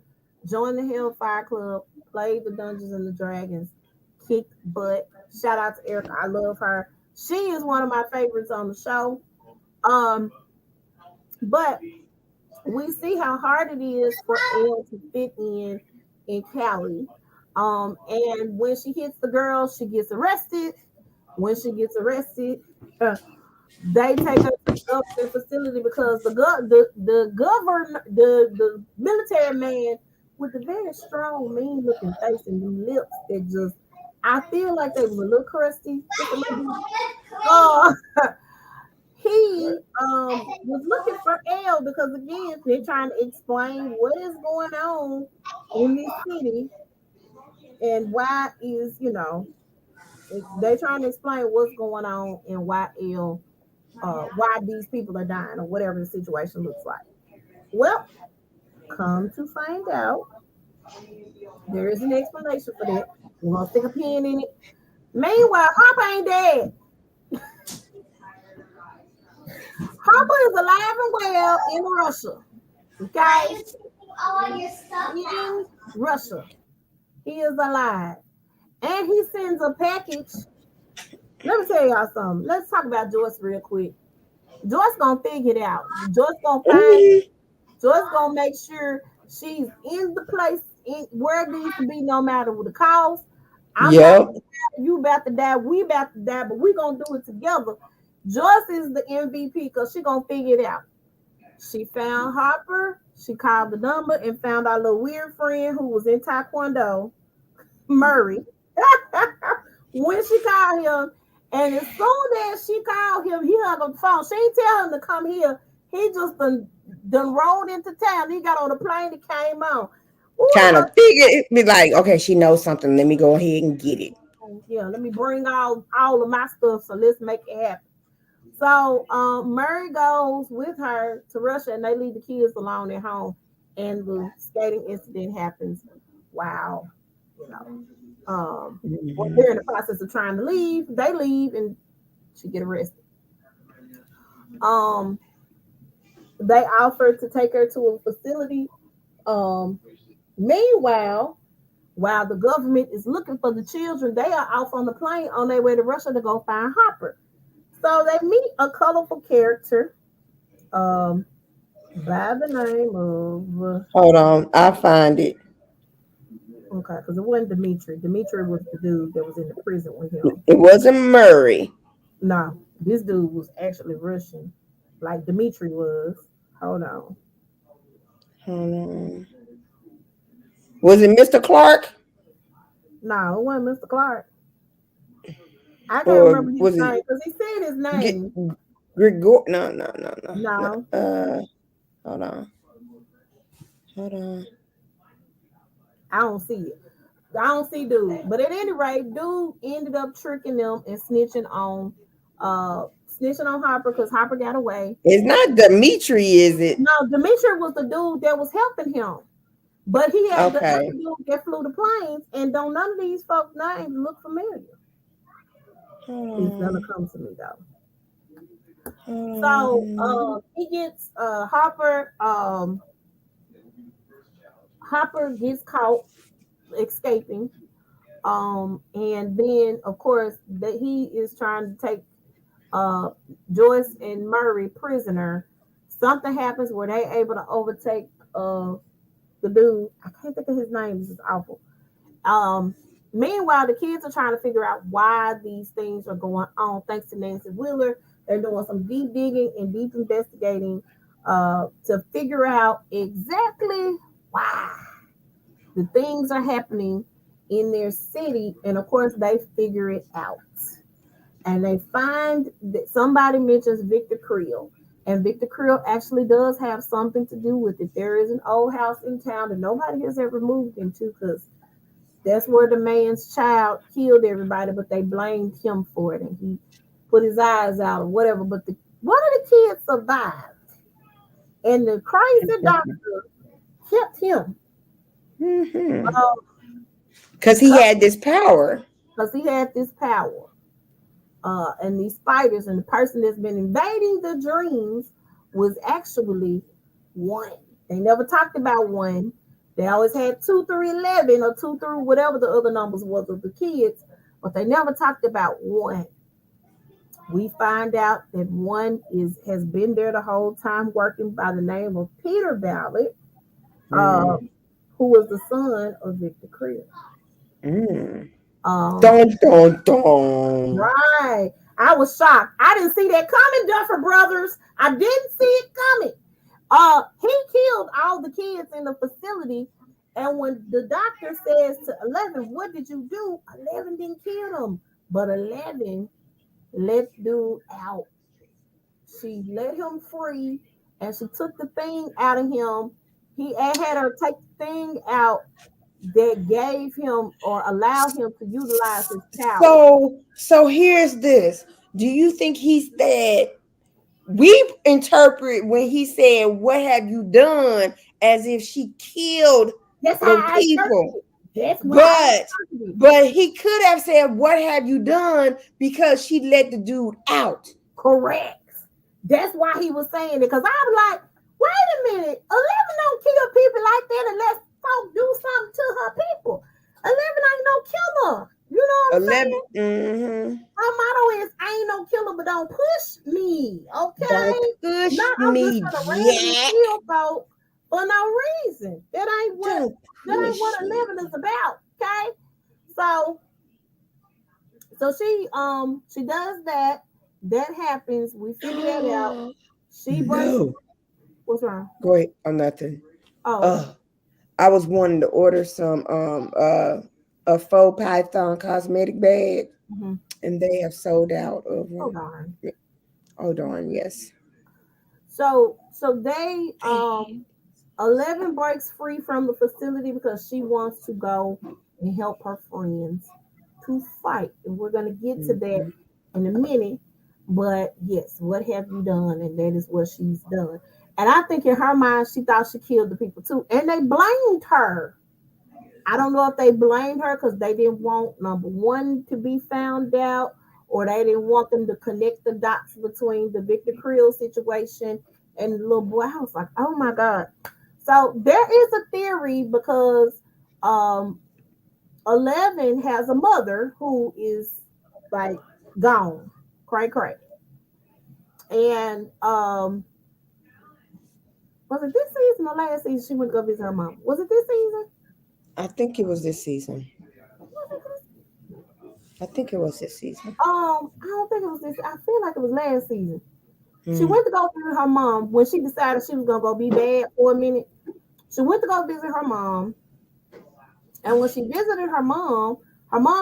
S1: joined the Hellfire Club, played the Dungeons and the Dragons, kicked butt. Shout out to Erica. I love her. She is one of my favorites on the show. But we see how hard it is for Elle to fit in Cali. And when she hits the girl, she gets arrested. When she gets arrested, they take her to the government facility because the governor, the military man with the very strong, mean looking face and the lips that just, I feel like they was a little crusty. Just a little bit. Uh, he was looking for Elle because again they're trying to explain what is going on in this city and why is they're trying to explain what's going on and why Elle why these people are dying or whatever the situation looks like. Well, come to find out, there is an explanation for that. We're gonna stick a pin in it. Meanwhile, Hopper ain't dead. Hopper is alive and well in Russia. Okay, in Russia, he is alive, and he sends a package. Let me tell y'all something. Let's talk about Joyce real quick. Joyce gonna figure it out. Joyce gonna find. Joyce gonna make sure she's in the place where it needs to be, no matter what the cost. I'm about to die, you about to die, we about to die, but we gonna do it together. Joyce is the MVP because she gonna figure it out. She found Harper. She called the number and found our little weird friend who was in Taekwondo, Murray. When she called him, and as soon as she called him, he hung up the phone. She didn't tell him to come here. He just done rolled into town. He got on the plane and came on.
S3: Kind of figured me like, okay, she knows something. Let me go ahead and get it.
S1: Yeah, let me bring all of my stuff. So let's make it happen. So Murray goes with her to Russia, and they leave the kids alone at home. And the skating incident happens. Wow, they're in the process of trying to leave. They leave, and she get arrested. They offered to take her to a facility. Meanwhile, while the government is looking for the children, they are off on the plane on their way to Russia to go find Hopper. So they meet a colorful character by the name of.
S3: Hold on, I'll find it.
S1: Okay, because it wasn't Dimitri. Dimitri was the dude that was in the prison with him.
S3: It wasn't Murray.
S1: No, this dude was actually Russian, like Dimitri was. Hold on.
S3: Was it Mr. Clark?
S1: No, it wasn't Mr. Clark. I can't remember his name because he said his name.
S3: Grigor? No. Hold on.
S1: I don't see it. I don't see dude. But at any rate, dude ended up tricking them and snitching on Harper because Harper got away.
S3: It's not Dimitri, is it?
S1: No, Demetri was the dude that was helping him. But he had the other
S3: Okay.
S1: dude that flew the planes, and don't none of these folks' names look familiar. He's gonna come to me though. So he gets Hopper gets caught escaping. And then of course that he is trying to take uh Joyce and Murray prisoner. Something happens where they able to overtake the dude. I can't think of his name. This is awful. Um, Meanwhile, the kids are trying to figure out why these things are going on. Thanks to Nancy Wheeler, they're doing some deep digging and deep investigating to figure out exactly why the things are happening in their city. And of course, they figure it out. And they find that somebody mentions Victor Creel. And Victor Creel actually does have something to do with it. There is an old house in town that nobody has ever moved into because that's where the man's child killed everybody, but they blamed him for it, and he put his eyes out or whatever. But one of the kids survived, and the crazy doctor kept him
S3: Because he had this power.
S1: because he had this power. And these spiders, and the person that's been invading the dreams was actually one. They never talked about one. They always had 2 through 11 or 2 through whatever the other numbers was of the kids, but they never talked about one. We find out that one has been there the whole time, working by the name of Peter Ballard, who was the son of Victor Creel.
S3: Dun, dun, dun.
S1: Right. I was shocked. I didn't see that coming, Duffer Brothers. I didn't see it coming. He killed all the kids in the facility. And when the doctor says to 11, what did you do? 11 didn't kill him. But 11 let dude out. She let him free and she took the thing out of him. He had her take the thing out that gave him or allowed him to utilize his power.
S3: So here's this. Do you think he said, we interpret when he said, what have you done, as if she killed
S1: That's
S3: the
S1: how
S3: people?
S1: But
S3: he could have said, what have you done, because she let the dude out.
S1: Correct. That's why he was saying it. Because I was like, wait a minute. 11 don't kill people like that unless folk do something to her people. 11 ain't no killer. You know what I'm saying?
S3: Mm-hmm.
S1: My motto is, I ain't no killer, but don't push me. Okay?
S3: Don't push
S1: I'm
S3: me,
S1: just gonna randomly kill folk for no reason. That ain't what 11 is about. Okay? So she does that. That happens. We figure that out. She brings. What's wrong?
S3: Go ahead. Oh, nothing.
S1: Oh,
S3: I was wanting to order some a faux python cosmetic bag, and they have sold out of them.
S1: oh darn.
S3: Oh darn, yes.
S1: So they 11 breaks free from the facility because she wants to go and help her friends to fight. And we're gonna get to that in a minute. But yes, what have you done? And that is what she's done. And I think in her mind, she thought she killed the people too. And they blamed her. I don't know if they blamed her because they didn't want number one to be found out, or they didn't want them to connect the dots between the Victor Creel situation and the little boy. I was like, oh my God. So there is a theory because 11 has a mother who is like gone, cray. And was it this season or last season she went to go visit her mom? Was it this season?
S3: I think it was this season. I think it was this season.
S1: I don't think it was this. I feel like it was last season. She went to go visit her mom when she decided she was gonna go be bad for a minute. She went to go visit her mom, and when she visited her mom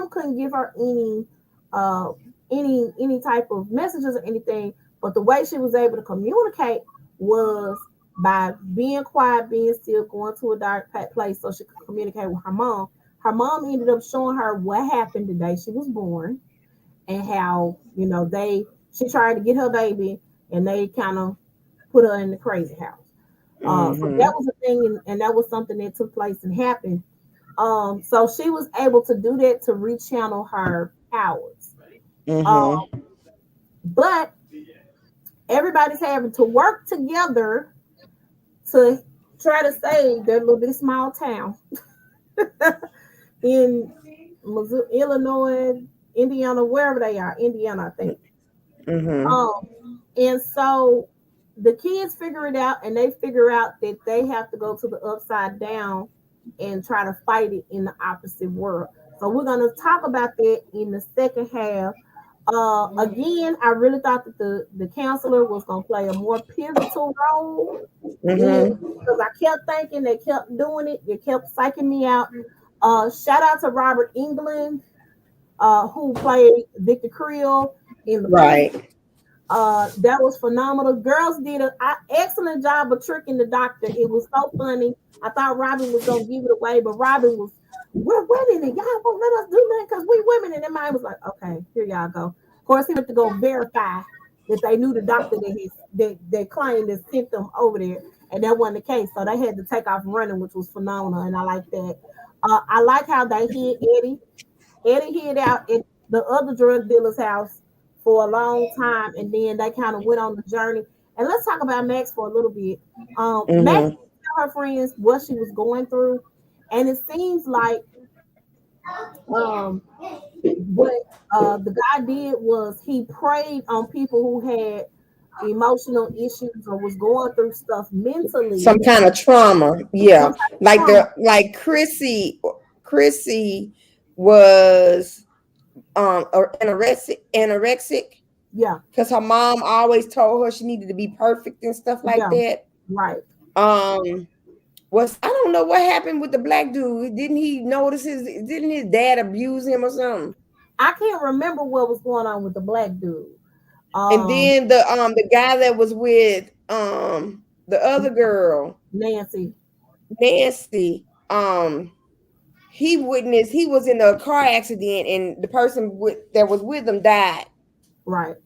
S1: couldn't give her any type of messages or anything. But the way she was able to communicate was by being quiet, being still, going to a dark place so she could communicate with her mom. her mom ended up showing her what happened the day she was born, and how she tried to get her baby, and they kind of put her in the crazy house. So that was a thing, and that was something that took place and happened. So she was able to do that to rechannel her powers. But everybody's having to work together to try to save their little bit small town in Missouri, Illinois, Indiana, wherever they are, Indiana, I think. And so the kids figure it out, and they figure out that they have to go to the upside down and try to fight it in the opposite world. So we're going to talk about that in the second half. Again, I really thought that the counselor was going to play a more pivotal role, because I kept thinking they kept doing it. They kept psyching me out. Shout out to Robert Englund, who played Victor Creel in the movie. That was phenomenal. Girls did an excellent job of tricking the doctor. It was so funny. I thought Robin was going to give it away, but Robin was, we're women and y'all won't let us do nothing because we women. And then mine was like, okay, here y'all go. Of course, he went to go verify that they knew the doctor that claimed that sent them over there. And that wasn't the case. So they had to take off running, which was phenomenal. And I like that. I like how they hid Eddie. Eddie hid out at the other drug dealer's house for a long time, and then they kind of went on the journey. And let's talk about Max for a little bit. Max tell her friends what she was going through, and it seems like what the guy did was he preyed on people who had emotional issues or was going through stuff mentally,
S3: some kind of trauma. Yeah, like Chrissy was anorexic.
S1: Yeah,
S3: because her mom always told her she needed to be perfect and stuff like that.
S1: Right.
S3: I don't know what happened with the black dude. Didn't his dad abuse him or something?
S1: I can't remember what was going on with the black dude.
S3: And then the guy that was with the other girl,
S1: Nancy,
S3: he was in a car accident, and the person that was with him died.
S1: Right.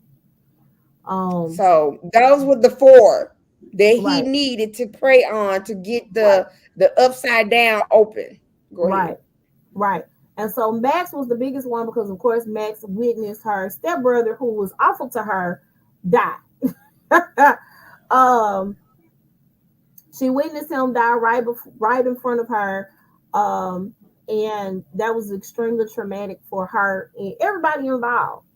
S3: So those were the four that he needed to pray on to get the upside down open. Go ahead.
S1: Right. And so Max was the biggest one because, of course, Max witnessed her stepbrother, who was awful to her, die. She witnessed him die right in front of her. And that was extremely traumatic for her and everybody involved.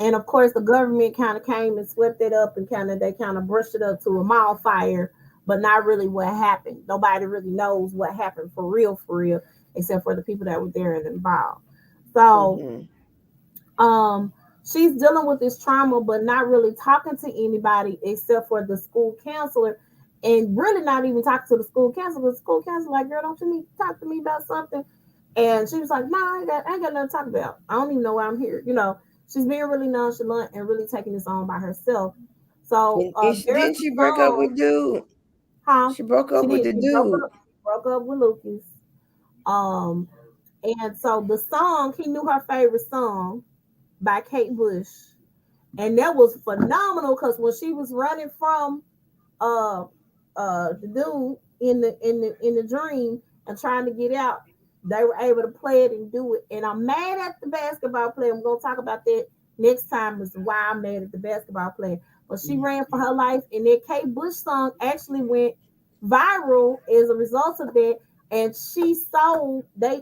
S1: And of course, the government kind of came and swept it up, and they brushed it up to a mild fire, but not really what happened. Nobody really knows what happened for real, except for the people that were there and involved. So, she's dealing with this trauma, but not really talking to anybody except for the school counselor, and really not even talking to the school counselor. The school counselor like, girl, don't you need to talk to me about something? And she was like, no, I ain't got nothing to talk about. I don't even know why I'm here. She's being really nonchalant and really taking this on by herself. So
S3: didn't she break up with dude?
S1: Huh?
S3: She broke up with the dude.
S1: Broke up with Lucas. And so the song, he knew her favorite song by Kate Bush, and that was phenomenal because when she was running from the dude in the dream and trying to get out, they were able to play it and do it. And I'm mad at the basketball player. I'm gonna talk about that next time as to why I'm mad at the basketball player. But she ran for her life, and that Kate Bush song actually went viral as a result of that. And she sold they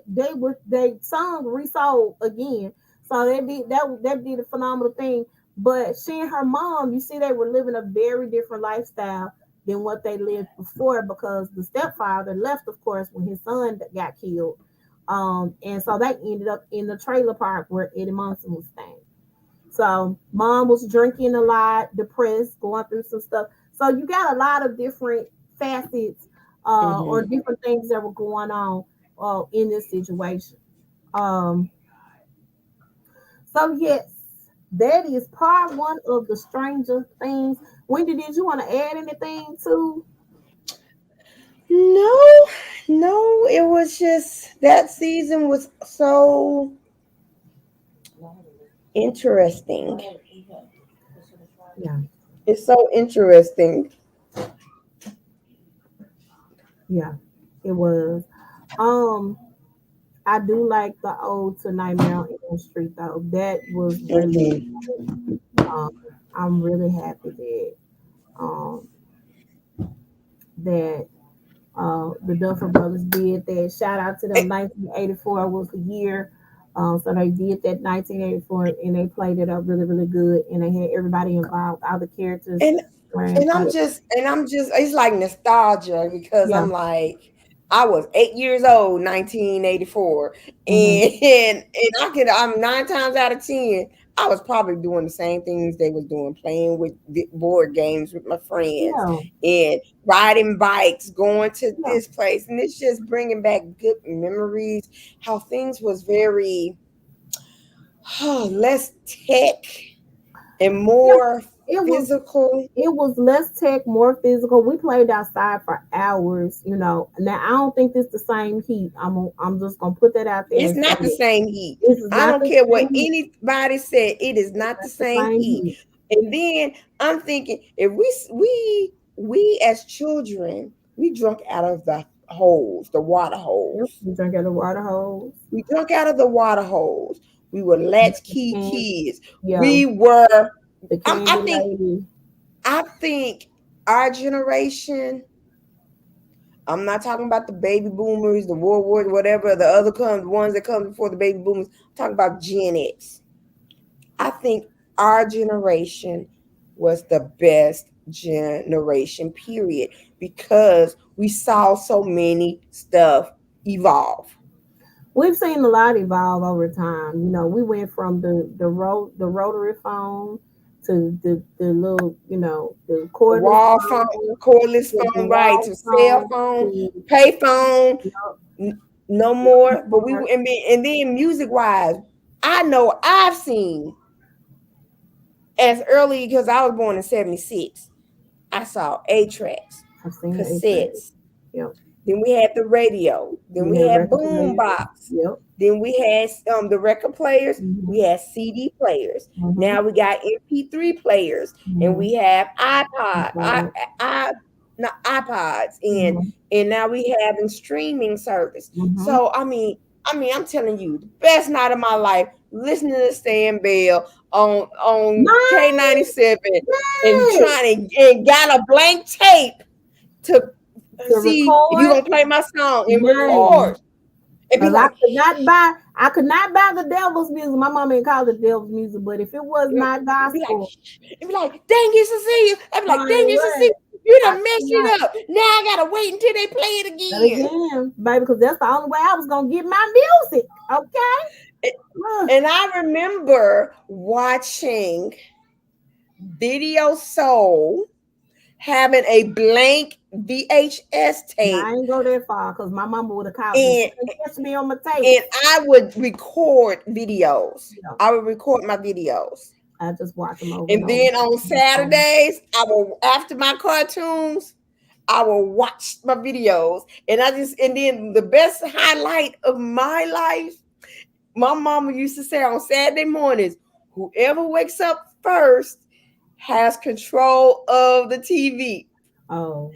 S1: song resold again. So that did a phenomenal thing. But she and her mom, you see, they were living a very different lifestyle than what they lived before, because the stepfather left, of course, when his son got killed. And so they ended up in the trailer park where Eddie Munson was staying. So mom was drinking a lot, depressed, going through some stuff. So you got a lot of different facets or different things that were going on in this situation. So yes, that is part one of the Stranger Things. Wendy, did you want to add anything to?
S3: No, No, it was just that season was so interesting.
S1: Yeah,
S3: It's so interesting.
S1: yeah, it was. Um, I do like the Ode to Nightmare on Elm Street though. That was really
S3: Mhm.
S1: um I'm really happy that um that the Duffer Brothers did that. Shout out to them. 1984 was the year. So they did that 1984 and they played it up really, really good. And they had everybody involved, all the characters
S3: And
S1: wearing
S3: and I'm just it's like nostalgia because
S1: yeah.
S3: I'm like I was 8 years old, 1984,
S1: Hmm.
S3: and I'm 9 times out of 10, I was probably doing the same things they was doing, playing with board games with my friends
S1: Yeah.
S3: and riding bikes, going to
S1: Yeah.
S3: this place, and it's just bringing back good memories. How things was very less tech and
S1: Yeah.
S3: more
S1: It was
S3: physical.
S1: it was less tech, more physical. We played outside for hours, you know. Now I don't think it's the same heat. I'm just gonna put that out there
S3: It's
S1: and say
S3: not the
S1: it.
S3: same heat.
S1: This is
S3: I
S1: not
S3: don't
S1: the
S3: care what
S1: same heat.
S3: anybody said. It is
S1: It's
S3: not the
S1: not the
S3: same
S1: same
S3: heat.
S1: heat.
S3: And then I'm thinking, if we as children, we drunk out of the holes, the water
S1: Yep.
S3: holes.
S1: We drank out of water hose.
S3: We drunk out of the water holes. We were latchkey
S1: And
S3: kids.
S1: yeah,
S3: We were.
S1: the
S3: I
S1: candy
S3: think.
S1: lady.
S3: I think our generation. I'm not talking about the baby boomers, the World War, whatever the other ones that come before the baby boomers. I'm talking about Gen X. I think our generation was the best generation, period, because we saw so many stuff evolve.
S1: We've seen a lot evolve over time. You know, we went from the rotary phone to the little, you know, the
S3: The
S1: cordless
S3: wall phone,
S1: phone
S3: cordless
S1: to the
S3: phone, right?
S1: wall
S3: To cell
S1: phone
S3: phone,
S1: to
S3: pay phone,
S1: you know,
S3: no
S1: no
S3: more. But we
S1: more.
S3: and then music wise, I know I've seen as early because I was born in '76. I saw 8 tracks,
S1: I've seen the A-Train.
S3: cassettes.
S1: Yep.
S3: Then we had the radio. Then
S1: We
S3: we
S1: had
S3: had
S1: record
S3: boom
S1: players.
S3: box.
S1: Yep.
S3: Then we had the record players. We
S1: Mm-hmm.
S3: had CD players.
S1: Mm-hmm.
S3: Now we got MP3 players, and
S1: Mm-hmm.
S3: we have iPod,
S1: Mm-hmm.
S3: I not iPods,
S1: Mm-hmm.
S3: and now we having streaming service.
S1: Mm-hmm.
S3: So I'm telling you, the best night of my life, listening to Stan Bell on
S1: Nice.
S3: K97 and
S1: Yes.
S3: trying to and got a blank tape to
S1: To
S3: see if you're
S1: record.
S3: gonna play my song and
S1: Nice.
S3: record and be
S1: Cause
S3: like,
S1: I could not buy the devil's music. My mom ain't called it devil's music, but if it was not
S3: be like,
S1: gospel,
S3: and be like, dang it, Cecilia. I'd be like,
S1: honey,
S3: dang it,
S1: what?
S3: Cecilia, you
S1: I
S3: done
S1: could
S3: messed
S1: not.
S3: it up. Now I gotta wait until they play it
S1: But
S3: again.
S1: again, baby, because that's the only way I was gonna get my music. Okay. Ugh.
S3: And I remember watching Video Soul having a blank VHS
S1: Now I
S3: tape,
S1: ain't go that far because my mama would have called me.
S3: and
S1: She couldn't catch me on my tape.
S3: and I would record videos.
S1: Yeah,
S3: I would record my videos.
S1: I just watch them over and
S3: And
S1: over.
S3: then on Saturdays, I will after my cartoons, I will watch my videos. And then the best highlight of my life, my mama used to say on Saturday mornings, whoever wakes up first has control of the TV.
S1: Oh,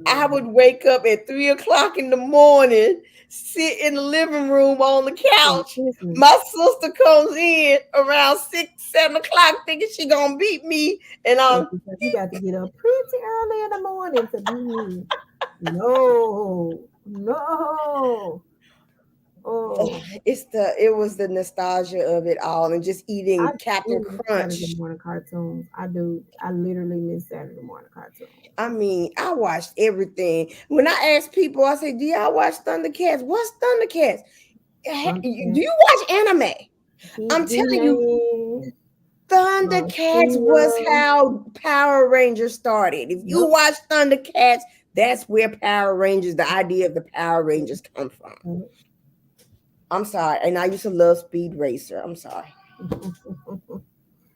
S3: I
S1: yeah.
S3: would wake up at 3 o'clock in the morning, sit in the living room on the
S1: Oh,
S3: couch.
S1: Christmas.
S3: My sister comes in around 6, 7 o'clock, thinking she gonna beat me, and
S1: Yeah,
S3: I'm
S1: because you got to get up pretty early in the morning to be me. No, no. Oh,
S3: it was the nostalgia of it all, and just
S1: I
S3: eating Captain
S1: do miss Saturday
S3: Crunch.
S1: morning cartoons. I do. I literally miss Saturday morning cartoons.
S3: I mean, I watched everything. When I ask people, I say, "Do y'all watch Thundercats? What's Thundercats? Do
S1: Thundercats,
S3: you watch anime?" I'm telling you,
S1: He-Man,
S3: Thundercats was
S1: She-Ra.
S3: how Power Rangers started. If you
S1: Yep.
S3: watch Thundercats, that's where Power Rangers, the idea of the Power Rangers come from.
S1: Yep.
S3: I'm sorry. And I used to love Speed Racer. I'm sorry.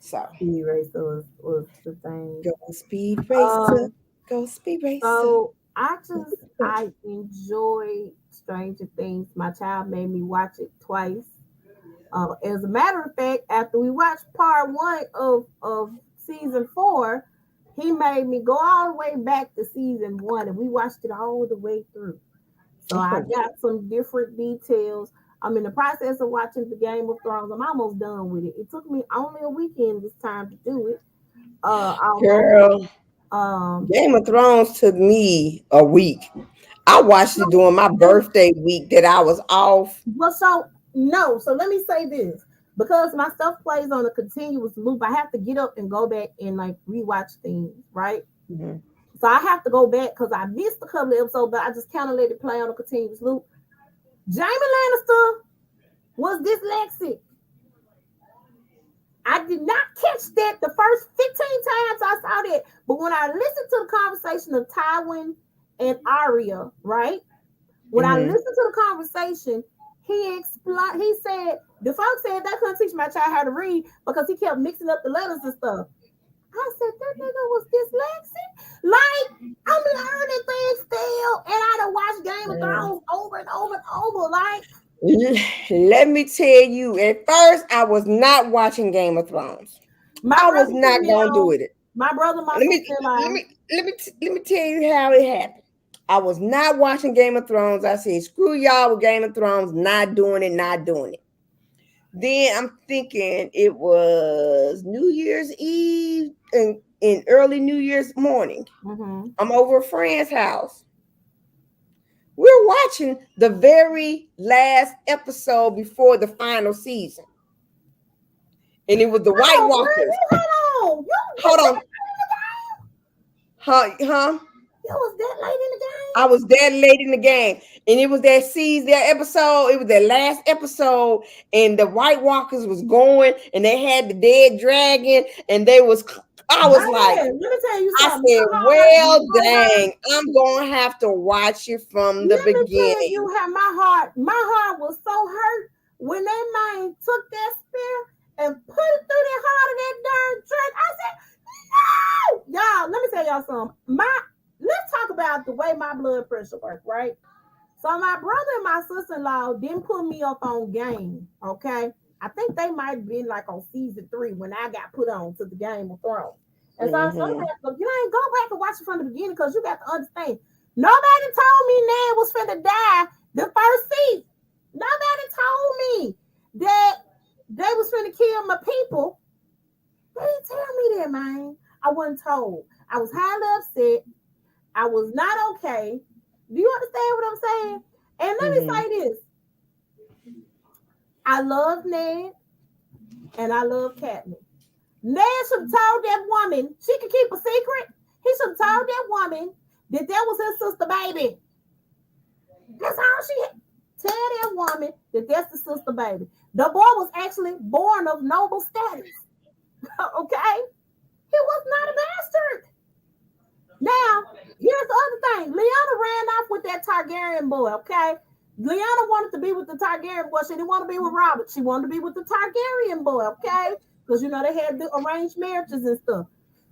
S3: Sorry.
S1: Speed Racer was the thing.
S3: Go Speed Racer.
S1: Um,
S3: Go Speed Racer.
S1: so I enjoy Stranger Things. My child made me watch it twice. As a matter of fact, after we watched part one of season 4, he made me go all the way back to season 1, and we watched it all the way through. So I got some different details. I'm in the process of watching the Game of Thrones. I'm almost done with it. It took me only a weekend this time to do it.
S3: Girl,
S1: Um,
S3: Game of Thrones took me a week. I watched it during my birthday week that I was off.
S1: well, so let me say this. Because my stuff plays on a continuous loop, I have to get up and go back and like rewatch things, right?
S3: Mm-hmm.
S1: So I have to go back because I missed a couple of episodes, but I just kind of let it play on a continuous loop. Jamie Lannister was dyslexic. I did not catch that the first 15 times I saw that. But when I listened to the conversation of Tywin and Arya, right? When I listened to the conversation, he explained, he said, the folks said they couldn't teach my child how to read because he kept mixing up the letters and stuff. I said, that nigga was dyslexic. Like, I'm learning things still, and I done watched Game of Thrones over and over and over. Like,
S3: let me tell you, at first, I was not watching Game of Thrones. I was not going to do it.
S1: My brother, my sister,
S3: let me tell you how it happened. I was not watching Game of Thrones. I said, screw y'all with Game of Thrones, not doing it. Then I'm thinking it was New Year's Eve and in early New Year's morning.
S1: Mm-hmm.
S3: I'm over a friend's house. We're watching the very last episode before the final season. And it was the White Walkers. Hold on. Huh?
S1: You was that late in the game?
S3: I was that late in the game. And it was that season, that episode. It was the last episode. And the White Walkers was going. And they had the dead dragon. And they was... I was like...
S1: Let me tell you
S3: something. I said, well, dang. I'm going to have to watch it from the beginning.
S1: Let me tell you how my heart was so hurt when that man took that spear and put it through the heart of that darn dragon. I said, no! Y'all, let me tell y'all something. Let's talk about the way my blood pressure works, right? So my brother and my sister-in-law didn't put me up on game, okay? I think they might have been like on season 3 when I got put on to the Game of Thrones. And so you ain't go back and watch it from the beginning because you got to understand. Nobody told me Ned was finna die the first season. Nobody told me that they was finna kill my people. They didn't tell me that, man. I wasn't told. I was highly upset. I was not okay. Do you understand what I'm saying? And let me say this. I love Ned and I love Katniss. Ned should have told that woman she could keep a secret. He should have told that woman that was his sister baby. That's all she had. Tell that woman that that's the sister baby. The boy was actually born of noble status. Okay? He was not a bastard. Now, here's the other thing. Lyanna ran off with that Targaryen boy, okay? Lyanna wanted to be with the Targaryen boy. She didn't want to be with Robert. She wanted to be with the Targaryen boy, okay? Because, you know, they had the arranged marriages and stuff.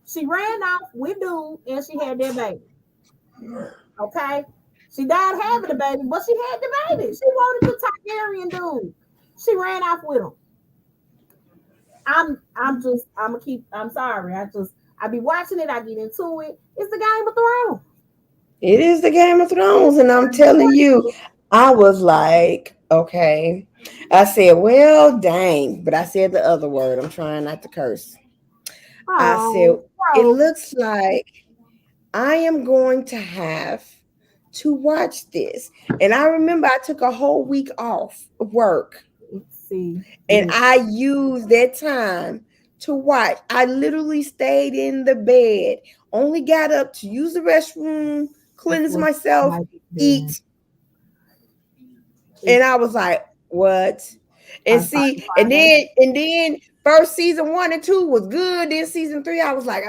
S1: She ran off with dude and she had their baby. Okay? She died having the baby, but she had the baby. She wanted the Targaryen dude. She ran off with him. I'm sorry. I be watching it. I get into it. It's the Game of Thrones.
S3: It is the Game of Thrones. And I'm telling you, I was like, okay. I said, well, dang. But I said the other word. I'm trying not to curse. I said, it looks like I am going to have to watch this. And I remember I took a whole week off of work. And I used that time to watch. I literally stayed in the bed, only got up to use the restroom, cleanse myself, eat. And I was like, what? And see, and then first season 1 and 2 was good. Then season 3, I was like,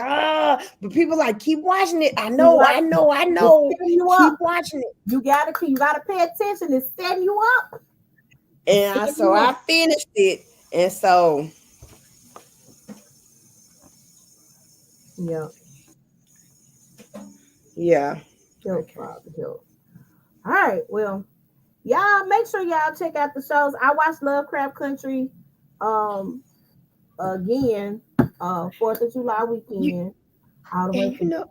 S3: but people like, keep watching it. I know. Keep watching it.
S1: You gotta pay attention. It's setting you up.
S3: And I finished it. And so yeah.
S1: Help. All right. Well, Y'all make sure y'all check out the shows. I watched Lovecraft Country again, 4th of July weekend, all the way
S3: And you
S1: through.
S3: know,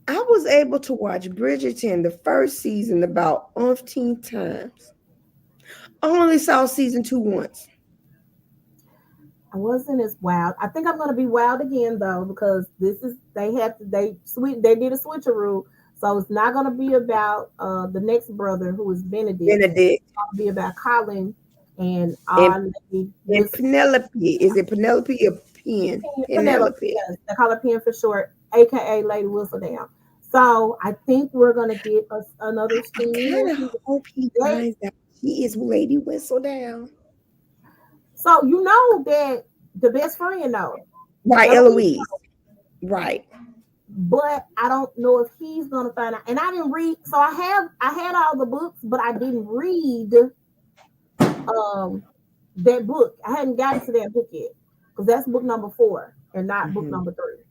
S3: I was able to watch Bridgerton, the first season, about 15 times. I only saw season 2 once.
S1: I wasn't as wild. I think I'm gonna be wild again though, because this is they did a switcheroo. So it's not gonna be about the next brother who is Benedict.
S3: Benedict
S1: It's gonna be about Colin and
S3: and,
S1: our lady
S3: and Penelope. Is it Penelope or Pen?
S1: Penelope.
S3: Penelope.
S1: Yes, they call her Pen for short, aka Lady Whistledown. So I think we're gonna get us another
S3: I kind of
S1: scene.
S3: hope he finds out she is Lady Whistledown.
S1: So you know that the best friend though,
S3: Right,
S1: Eloise,
S3: Eloise. Right.
S1: but I don't know if he's gonna find out. And I didn't read, so I had all the books, but I didn't read um that book. I hadn't gotten to that book yet because that's book number 4 and not book
S3: Mhm.
S1: number 3.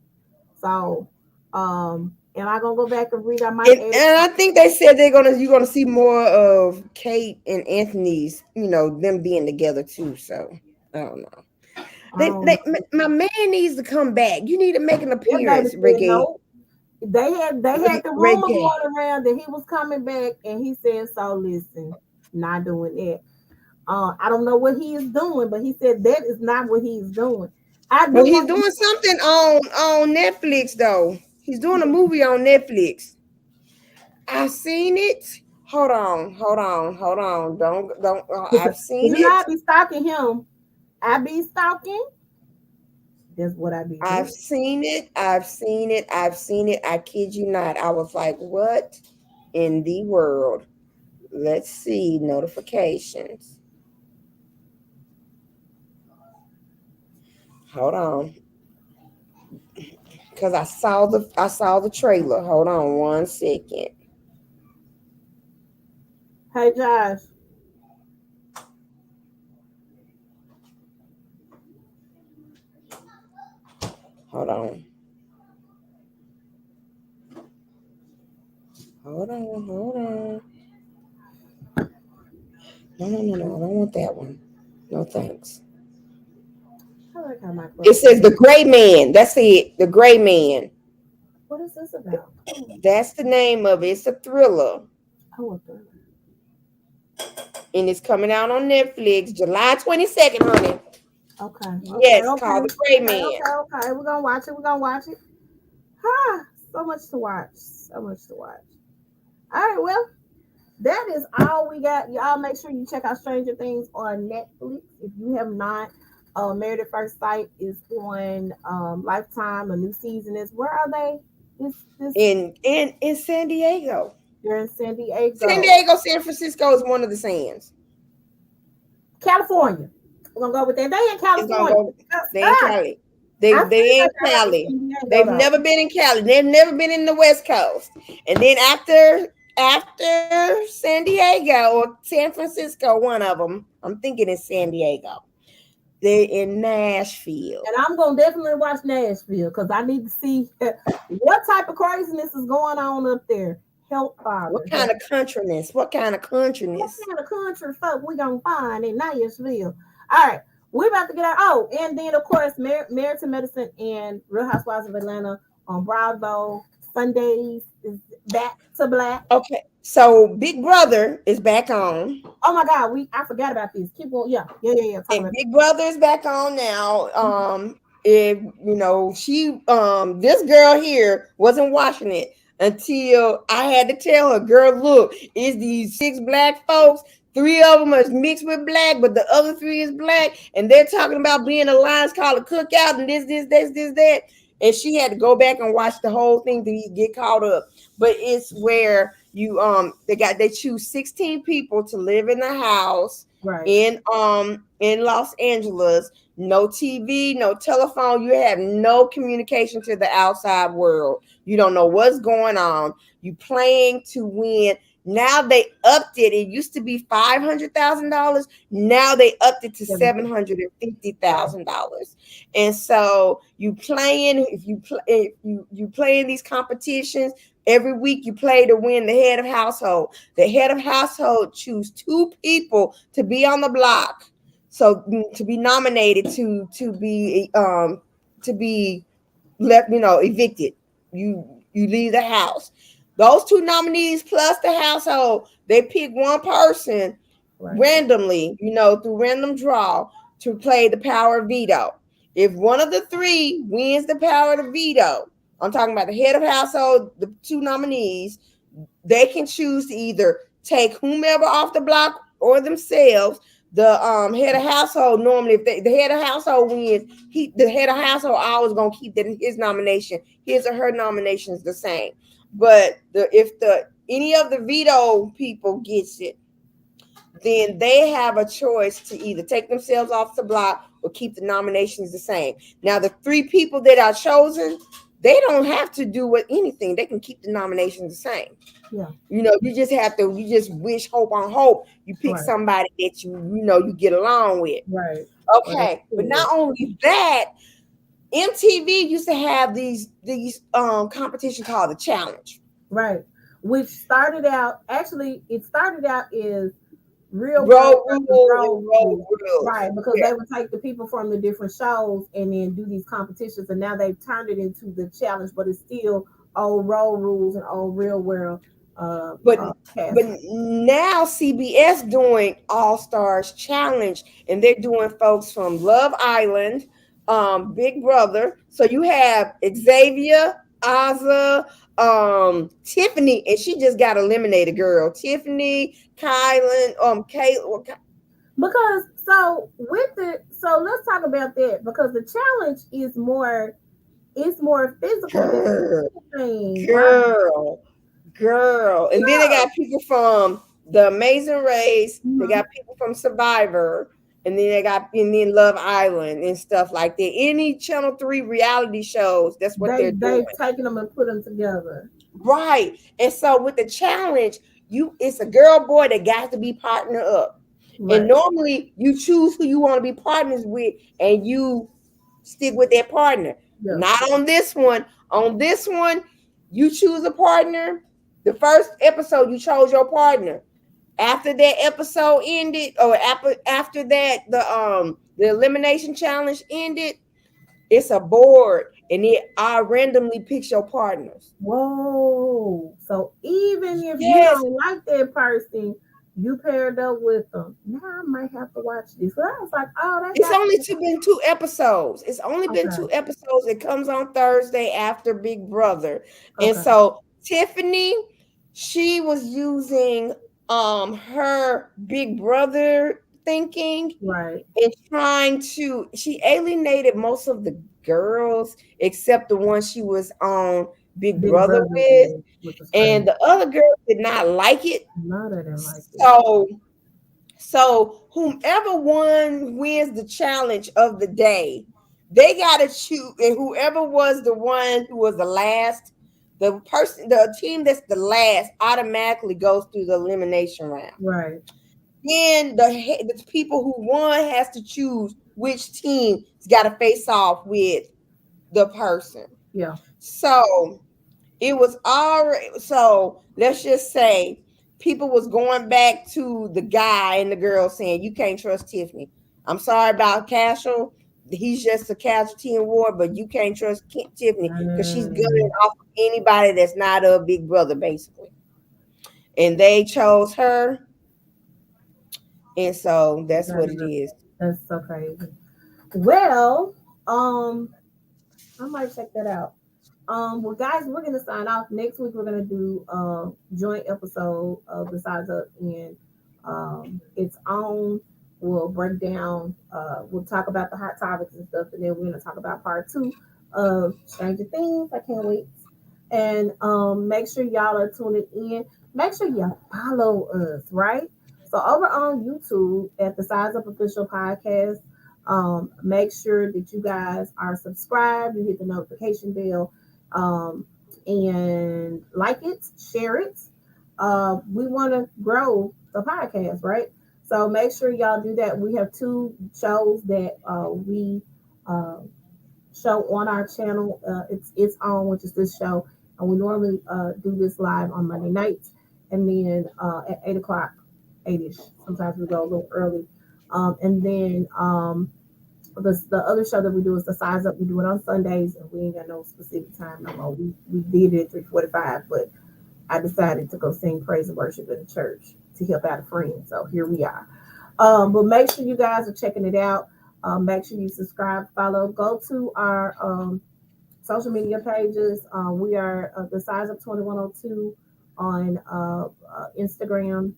S1: So am I gonna go back and read? I might
S3: And,
S1: add.
S3: and I think they said you're gonna see more of Kate and Anthony's, them being together too. So I don't know. My man needs to come back. You need to make an
S1: That baby
S3: appearance,
S1: said
S3: Reggae.
S1: no. They had the rumor
S3: Reggae.
S1: going around that he was coming back, and he said, "So listen, not doing that." I don't know what he is doing, but he said that is not what he is doing. I do
S3: Well, he's
S1: want to.
S3: doing something on Netflix though. He's doing a movie on Netflix. I seen it. Hold on. Don't. I've seen
S1: You know, I
S3: it.
S1: be stalking him. I be stalking. That's what I be
S3: I've
S1: doing.
S3: seen it. I've seen it. I've seen it. I kid you not. I was like, what in the world? Let's see notifications. Hold on. Because I saw the trailer. Hold on 1 second.
S1: Hey Josh,
S3: Hold on. Hold on. No. I don't want that one. No thanks.
S1: I like how my
S3: It
S1: clothes.
S3: says the gray man. That's it. The gray man.
S1: What is this about? Oh,
S3: That's the name of it. It's a thriller.
S1: oh, a thriller.
S3: And it's coming out on Netflix July 22nd, honey.
S1: Okay, okay,
S3: Yes,
S1: okay,
S3: called The Gray
S1: okay,
S3: Man.
S1: okay. We're gonna watch it. We're gonna watch it. Ah, so much to watch. So much to watch. All right, well, that is all we got. Y'all make sure you check out Stranger Things on Netflix. If you have not, Married at First Sight is on Lifetime. A new season is, where are they? This
S3: In San Diego.
S1: They're in San
S3: San
S1: Diego,
S3: Diego, San Francisco is one of the sands.
S1: California. We're gonna go with that. They in
S3: It's gonna
S1: California.
S3: go. They in Cali. They
S1: I feel
S3: they in
S1: like I like
S3: Cali.
S1: San Diego
S3: They've
S1: though.
S3: never been in Cali. They've never been in the West Coast. And then after San Diego or San Francisco, one of them, I'm thinking it's San Diego. They're in Nashville.
S1: And I'm gonna definitely watch Nashville because I need to see what type of craziness is going on up there. Help,
S3: What
S1: Father.
S3: kind of countryness? What kind of
S1: What
S3: countryness?
S1: kind of country folk we gonna find in Nashville? All right, we about to get out. Oh, and then of course, Married to Medicine and Real Housewives of Atlanta on Bravo Sundays is back to black.
S3: Okay, so Big Brother is back on.
S1: Oh my God, I forgot about this. Keep going. Yeah. Talk
S3: And
S1: about
S3: Big Brother is back on now. If this girl here wasn't watching it until I had to tell her, girl, look, it's these 6 black folks. 3 of them is mixed with black, but the other 3 is black, and they're talking about being alliance called a cookout and this, that. And she had to go back and watch the whole thing to get caught up. But it's where they choose 16 people to live in the house
S1: right.
S3: in Los Angeles. No TV, no telephone. You have no communication to the outside world. You don't know what's going on. You playing to win. Now they upped it. It used to be $500,000. Now they upped it to $750,000. And so you playing. If you play in these competitions, Every week you play to win the head of household. The head of household choose 2 people to be on the block. So to be nominated to be left, evicted. You leave the house. Those 2 nominees plus the household, they pick one person randomly, through random draw to play the power of veto. If one of the 3 wins the power of veto, I'm talking about the head of household, the 2 nominees, they can choose to either take whomever off the block or themselves. The head of household, normally if the head of household wins, the head of household always gonna keep his nomination. His or her nomination is the same. But if any of the veto people gets it, then they have a choice to either take themselves off the block or keep the nominations the same. Now, the 3 people that are chosen, they don't have to do anything. They can keep the nominations the same.
S1: Yeah.
S3: You just wish, hope on hope. You pick somebody that you get along with.
S1: Right.
S3: Okay. But not only that, MTV used to have these competition called the Challenge.
S1: Right. Which started out as real
S3: road
S1: rules.
S3: rules.
S1: Right, because they would take the people from the different shows and then do these competitions, and now they've turned it into the challenge, but it's still old road rules and old real world. But
S3: now CBS doing All Stars Challenge, and they're doing folks from Love Island, Big Brother. So you have Xavier, Azza, Tiffany, and she just got eliminated, girl. Tiffany, Kylan, Kayla.
S1: Because so let's talk about that, because the challenge is more physical than
S3: girl. And then they got people from The Amazing Race, they got people from Survivor, and then they Love Island and stuff like that. Any Channel 3 reality shows, that's what they're doing.
S1: They've taken them and put them together.
S3: Right. And so with the challenge, it's a girl boy that got to be partner up. Right. And normally you choose who you want to be partners with and you stick with that partner. Yeah. Not on this one. On this one, you choose a partner. The first episode, you chose your partner. After that episode ended, or after that, the elimination challenge ended, it's a board, and I randomly picks your partners.
S1: Whoa! So even if you don't like that person, you paired up with them. Now I might have to watch this. So I was like, oh,
S3: it's only been 2 episodes. It's only been 2 episodes. It comes on Thursday after Big Brother, and so Tiffany, she was using her Big Brother thinking,
S1: right,
S3: and she alienated most of the girls except the one she was on Big Brother with, and the other girls did not like it.
S1: None of them like it.
S3: So whomever wins the challenge of the day, they gotta choose, and whoever was the one who was the last, the team that's the last automatically goes through the elimination round.
S1: Right.
S3: Then the people who won has to choose which team's got to face off with the person.
S1: Yeah.
S3: So it was already. So let's just say people was going back to the guy and the girl saying, "You can't trust Tiffany. I'm sorry about Cashel. He's just a casualty in war, but you can't trust Tiffany because she's gunning off of anybody that's not a Big Brother, basically." And they chose her. And so that's what it is.
S1: That's so crazy. Well, I might check that out. Well, guys, we're gonna sign off. Next week we're gonna do a joint episode of The Size Up, and its own. We'll break down. We'll talk about the hot topics and stuff, and then we're gonna talk about part 2 of Stranger Things. I can't wait. And make sure y'all are tuning in. Make sure you follow us, right? So over on YouTube at the Size Up Official Podcast, make sure that you guys are subscribed. You hit the notification bell, and like it, share it. We want to grow the podcast, right? So make sure y'all do that. We have 2 shows that we show on our channel. It's on, which is this show. We normally do this live on Monday nights, and then at 8 o'clock, 8ish. Sometimes we go a little early, and then the other show that we do is the Size Up. We do it on Sundays, and we ain't got no specific time no more. We did it at 3:45, but I decided to go sing praise and worship in the church to help out a friend. So here we are. But make sure you guys are checking it out. Make sure you subscribe, follow, go to our social media pages. We are the Size Up 2102 on Instagram,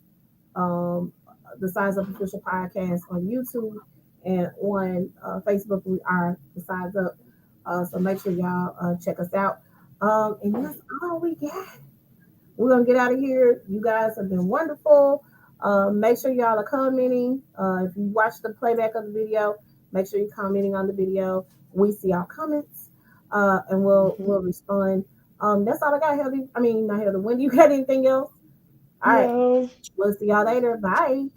S1: um, the Size Up Official Podcast on YouTube, and on Facebook we are the Size Up. So make sure y'all check us out. And that's all we got. We're gonna get out of here. You guys have been wonderful. Make sure y'all are commenting. If you watch the playback of the video, make sure you're commenting on the video. We see our comments, and we'll respond. That's all I got, Heather. I mean, not Heather. When do you got anything else? All right.
S3: No.
S1: We'll see y'all later. Bye.